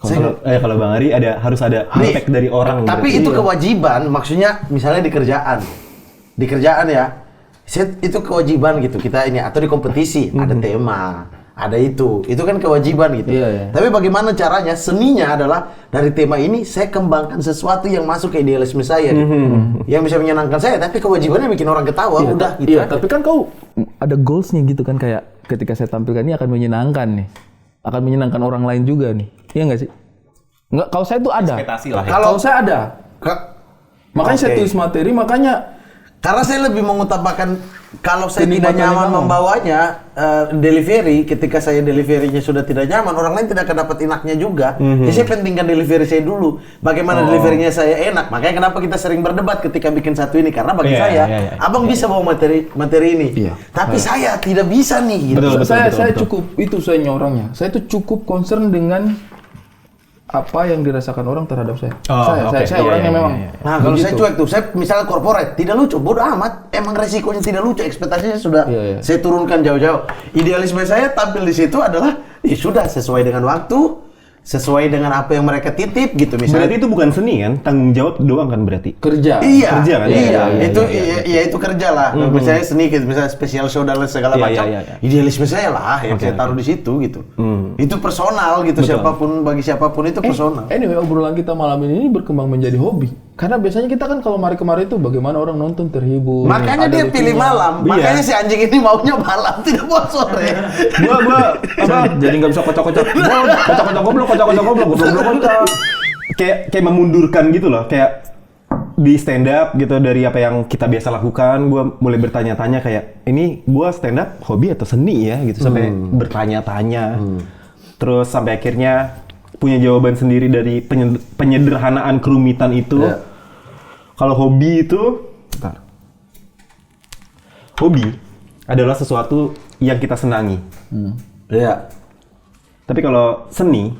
Kalau Bang Ari harus ada impact dari orang. Tapi itu kewajiban, maksudnya misalnya di kerjaan ya, itu kewajiban gitu kita ini, atau di kompetisi ada tema. Ada itu kan kewajiban gitu. Iya. Tapi bagaimana caranya? Seninya adalah dari tema ini saya kembangkan sesuatu yang masuk ke idealisme saya, yang bisa menyenangkan saya. Tapi kewajibannya bikin orang ketawa, udah gitu. Iya. Tapi kan kau ada goalsnya gitu kan, kayak ketika saya tampilkan ini akan menyenangkan nih, akan menyenangkan orang lain juga nih. Iya nggak sih? Nggak. Kalau saya tuh ada. Ekspektasi lah. Kalau saya ada. Makanya saya tulis materi, makanya Karena saya lebih mengutamakan kalau saya tidak nyaman membawanya delivery, ketika saya deliverynya sudah tidak nyaman, orang lain tidak akan dapat enaknya juga. Jadi saya pentingkan delivery saya dulu. Bagaimana deliverynya saya enak. Makanya kenapa kita sering berdebat ketika bikin satu ini, karena bagi saya, abang bisa bawa materi ini, tapi saya tidak bisa nih. Gitu. Saya cukup itu saya orangnya. Saya itu cukup concern dengan apa yang dirasakan orang terhadap saya. Saya orangnya memang. Nah, kalau saya cuek tuh, saya misalnya corporate tidak lucu, bodoh amat. Emang resikonya tidak lucu, ekspektasinya sudah saya turunkan jauh-jauh. Idealisme saya tampil di situ adalah ya sudah sesuai dengan waktu, sesuai dengan apa yang mereka titip gitu misalnya. Berarti itu bukan seni kan? Tanggung jawab doang kan berarti? Kerja. Iya. Kerja kan? Itu kerja lah. Misalnya seni, misalnya special show dan segala macam. Idealisme saya lah yang saya taruh di situ gitu. Itu personal gitu. Siapapun, bagi siapapun itu personal. Anyway, obrolan kita malam ini berkembang menjadi hobi. Karena biasanya kita kan kalau kemarin itu bagaimana orang nonton terhibur. Makanya dia pilih malam. Makanya si anjing ini maunya malam, tidak mau sore. Gua jadi nggak bisa kocok-kocok. Kocok-kocok. Kayak memundurkan gitu loh. Kayak di stand up gitu dari apa yang kita biasa lakukan, gua mulai bertanya-tanya kayak ini gua stand up hobi atau seni ya gitu sampai bertanya-tanya. Terus sampai akhirnya punya jawaban sendiri dari penyederhanaan kerumitan itu. Kalau hobi itu, hobi adalah sesuatu yang kita senangi. Tapi kalau seni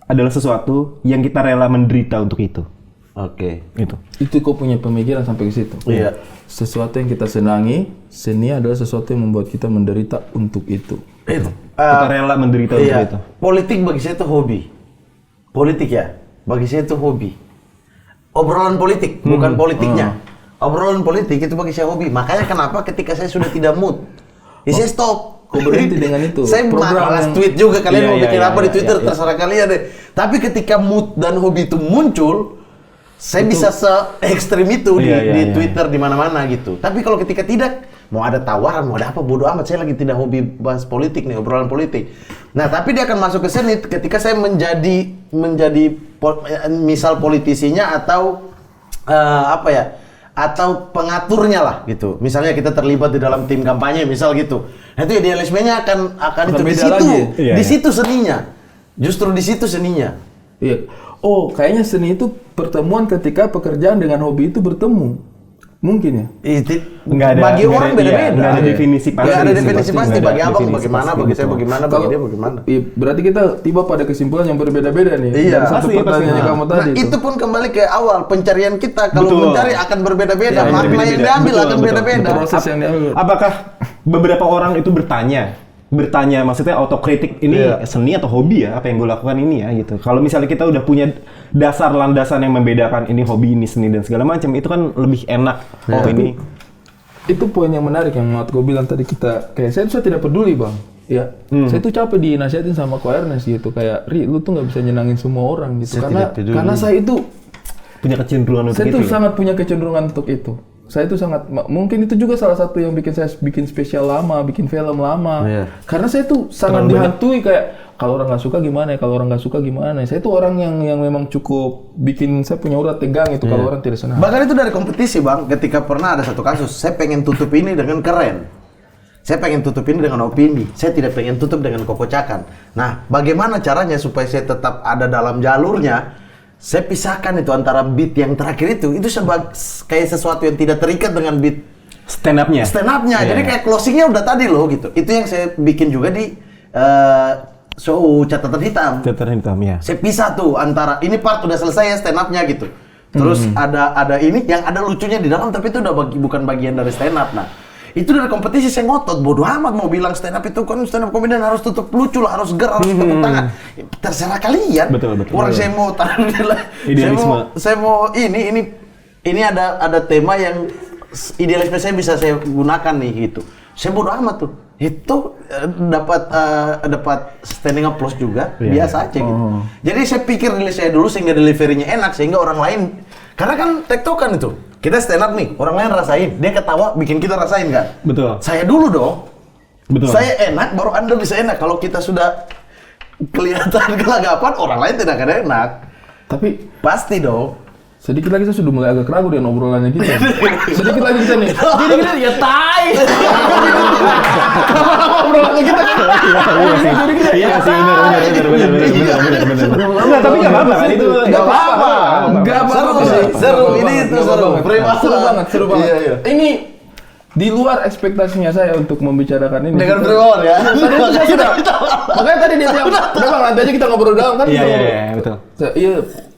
adalah sesuatu yang kita rela menderita untuk itu. Itu kok punya pemikiran sampai ke situ. Sesuatu yang kita senangi, seni adalah sesuatu yang membuat kita menderita untuk itu. Kita rela menderita untuk itu. Politik bagi saya itu hobi. Politik ya, bagi saya itu hobi. Obrolan politik, bukan politiknya. Obrolan politik itu bagi saya hobi. Makanya kenapa ketika saya sudah tidak mood, saya stop. Kok berhenti dengan itu? Saya malas tweet juga, kalian mau bikin apa di Twitter, terserah kalian deh. Tapi ketika mood dan hobi itu muncul, saya bisa se-ekstrim itu di Twitter, di mana-mana gitu. Tapi kalau ketika tidak, mau ada tawaran, mau ada apa, bodo amat. Saya lagi tidak hobi bahas politik nih, obrolan politik. Nah, tapi dia akan masuk ke seni ketika saya menjadi misal politisinya atau atau pengaturnya lah gitu. Misalnya kita terlibat di dalam tim kampanye, misal gitu. Nah, itu idealismenya akan itu di situ. Di situ seninya. Justru di situ seninya. Oh, kayaknya seni itu pertemuan ketika pekerjaan dengan hobi itu bertemu. Mungkin ya? Bagi orang beda-beda. Nggak ada definisi pasti. Nggak ada definisi pasti. Bagi abang bagaimana, bagi saya bagaimana, bagi dia bagaimana. Berarti kita tiba pada kesimpulan yang berbeda-beda nih. Iya. Satu pertanyaan yang kamu tadi. Itu pun kembali ke awal pencarian kita. Kalau mencari akan berbeda-beda, makna yang diambil akan beda-beda. Proses yang diambil. Apakah beberapa orang itu bertanya maksudnya autokritik ini seni atau hobi ya, apa yang gue lakukan ini ya gitu. Kalau misalnya kita udah punya dasar landasan yang membedakan ini hobi, ini seni dan segala macam, itu kan lebih enak. Ini itu poin yang menarik yang Mat gue bilang tadi, kita kayak saya tidak peduli bang. Saya tuh capek dinasihatin sama Ko Ernest gitu, kayak lu tuh nggak bisa nyenangin semua orang gitu. Karena saya itu punya kecenderungan untuk itu. Saya tuh ya? sangat punya kecenderungan untuk itu. Saya itu sangat, mungkin itu juga salah satu yang bikin saya bikin spesial lama, bikin film lama. Karena saya tuh sangat dihantui kayak, kalau orang nggak suka gimana ya, kalau orang nggak suka gimana ya. Saya tuh orang yang memang cukup bikin saya punya urat tegang itu kalau orang tidak senang. Bahkan itu dari kompetisi bang, ketika pernah ada satu kasus, saya pengen tutup ini dengan keren. Saya pengen tutup ini dengan opini, saya tidak pengen tutup dengan kokocakan. Nah, bagaimana caranya supaya saya tetap ada dalam jalurnya? Saya pisahkan itu antara beat yang terakhir itu kayak sesuatu yang tidak terikat dengan beat stand up-nya. Jadi kayak closing-nya udah tadi loh gitu. Itu yang saya bikin juga di show catatan hitam. Ya. Saya pisah tuh antara ini part udah selesai ya stand up-nya gitu. Terus ada ini yang ada lucunya di dalam, tapi itu udah bukan bagian dari stand up. Nah, itu dari kompetisi saya ngotot, bodoh amat mau bilang stand up itu kan stand up komedian harus tutup lucu lah, harus ger, harus tepuk tangan. Terserah kalian. Betul. Orang saya mau saya mau ini ada tema yang idealisme saya bisa saya gunakan nih gitu. Saya bodoh amat tuh. Itu dapat standing applause juga, biasa aja gitu. Jadi saya pikir diri saya dulu sehingga delivery-nya enak, sehingga orang lain, karena kan tektokan itu. Kita stand up nih, orang lain rasain, dia ketawa, bikin kita rasain kan? Betul. Saya dulu dong. Betul. Saya enak, baru Anda bisa enak. Kalau kita sudah kelihatan gelagapan, orang lain tidak akan enak. Tapi pasti dong. Sedikit lagi saya sudah mulai agak ragu dengan obrolannya kita. Sedikit lagi kita nih. Jadi kita ya tai. Obrolannya kita. Iya sih benar. Enggak, tapi enggak apa-apa kan itu. Enggak apa-apa. Seru ini itu seru. Seru banget. Ini di luar ekspektasinya saya untuk membicarakan ini. Dengan Primawan ya. Makanya tadi dia bilang, udah Bang, nanti aja kita ngobrol dalam kan. Iya, betul.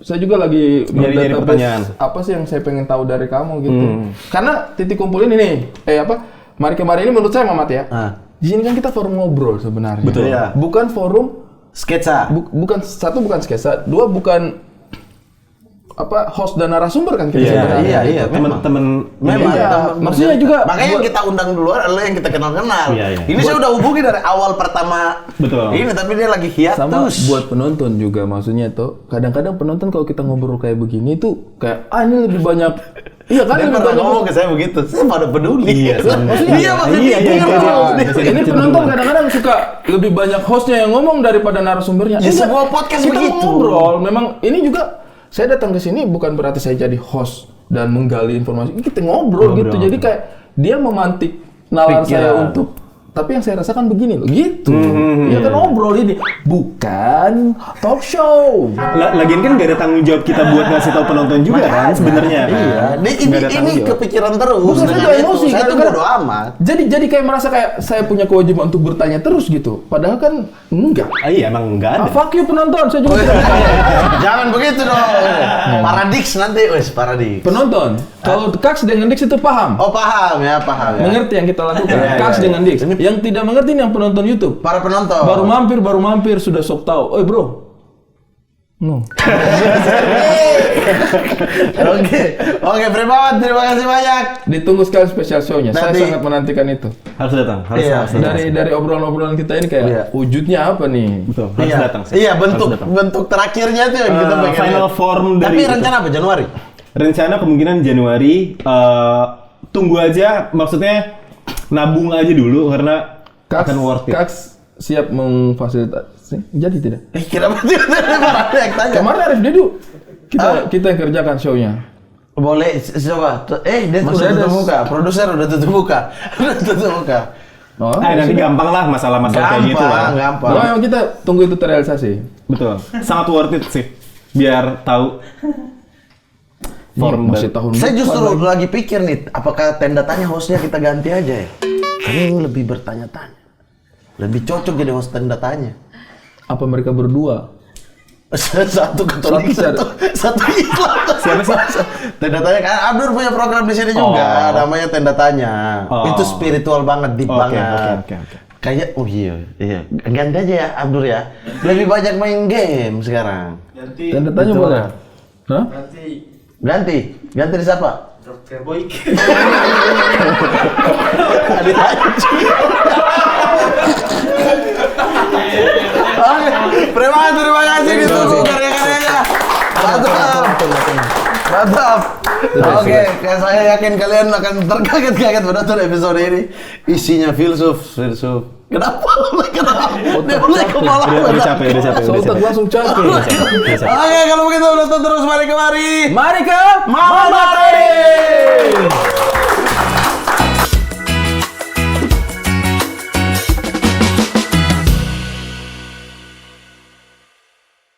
Saya juga lagi nyari pertanyaan. Apa sih yang saya pengen tahu dari kamu gitu. Karena titik kumpul ini nih, Mari Kemari ini menurut saya Mamat ya. Di sini kan kita forum ngobrol sebenarnya. Betul. Ya. Bukan forum Sketsa. bukan sketsa, dua bukan host dan narasumber kan kita sebenarnya. Iya, teman-teman memang. Maksudnya juga makanya yang kita undang duluan adalah yang kita kenal-kenal. Iya. Ini saya udah hubungi dari awal pertama. Betul. Ini tapi dia lagi hiatus. sama buat penonton juga maksudnya tuh. Kadang-kadang penonton kalau kita ngobrol kayak begini tuh kayak ini lebih banyak. Iya kan Dia lebih pernah banyak. ngomong ke saya begitu. Saya pada peduli. Iya, Iya maksudnya. Ini penonton kadang-kadang suka lebih banyak hostnya yang ngomong daripada narasumbernya. Ya, Enggak, semua podcast kita begitu. ngobrol. Memang ini juga saya datang ke sini bukan berarti saya jadi host dan menggali informasi. Kita ngobrol gitu. Jadi kayak dia memantik nalar saya untuk. Tapi yang saya rasakan begini loh, gitu. Ya kan ngobrol ini, bukan talk show. Lagian kan gak ada tanggung jawab kita buat ngasih tahu penonton juga kan sebenarnya. Iya. Ini kepikiran terus. Bukan, saya dengan emosi, Saya gitu tuh kan. bodo amat. Jadi kayak merasa kayak saya punya kewajiban untuk bertanya terus gitu. Padahal kan enggak. Iya emang enggak ada. Fuck you penonton, saya juga tidak Jangan begitu dong. Paradix nanti, Paradix. penonton. Kalau Kaks dengan Dix itu paham. Oh paham ya. Mengerti yang kita lakukan. Iya, Kaks iya. dengan Dix. Yang tidak mengerti ini yang penonton YouTube. Para penonton. Baru mampir sudah sok tahu. Oi bro. No. Oke, Primawan, terima kasih banyak. Ditunggu sekali spesial show-nya. Saya Nanti- sangat menantikan itu. Harus datang. Iya. Dari obrolan-obrolan kita ini kayak Iya. wujudnya apa nih? Betul. Harus datang sih. Iya, Harus datang. bentuk terakhirnya tuh yang kita pengen. Final lihat. form dari Tapi itu. rencana apa Januari? Rencana kemungkinan Januari. Tunggu aja. Maksudnya nabung aja dulu karena akan worth it. Kaks siap memfasilitasi. Jadi tidak? Kenapa sih? Ada yang tanya. Kemarin Arif Dedu kita yang kerjakan show-nya. Boleh, coba. Dia Masih udah ada. tutup muka. Produser udah tutup muka. Udah tutup muka. Oh, Nanti gampang lah masalah-masalah kayak gitu lah. Gampang. Nah, memang kita tunggu itu terrealisasi. Betul. Sangat worth it sih. Biar tahu form Masih dan- tahun Saya depan justru lagi. lagi pikir nih, apakah tenda tanya hostnya kita ganti aja ya? Karena ini lebih bertanya-tanya. Lebih cocok jadi host tenda tanya. Apa mereka berdua? Satu Katolik, satu Islam. Siapa sih? Tenda tanya kan Abdur punya program di sini juga, namanya tenda tanya. Oh. Itu spiritual banget, deep Oke, banget. oke. Kayak iya. Ganti aja ya Abdur ya. Lebih banyak main game sekarang. Tanda tanya Betul. boleh? Hah? Ganti di siapa? Dr. Boyke. Primawan, terima kasih ditunggu karya-karyanya. Mantap. Oke, saya yakin kalian akan terkaget-kaget menonton episode ini. Isinya filsuf. Kenapa? Dia mulai kepala. Udah capek. Sontak langsung capek. Oke, kalau begitu nonton terus Mari Kemari. Mari ke Mama Mari.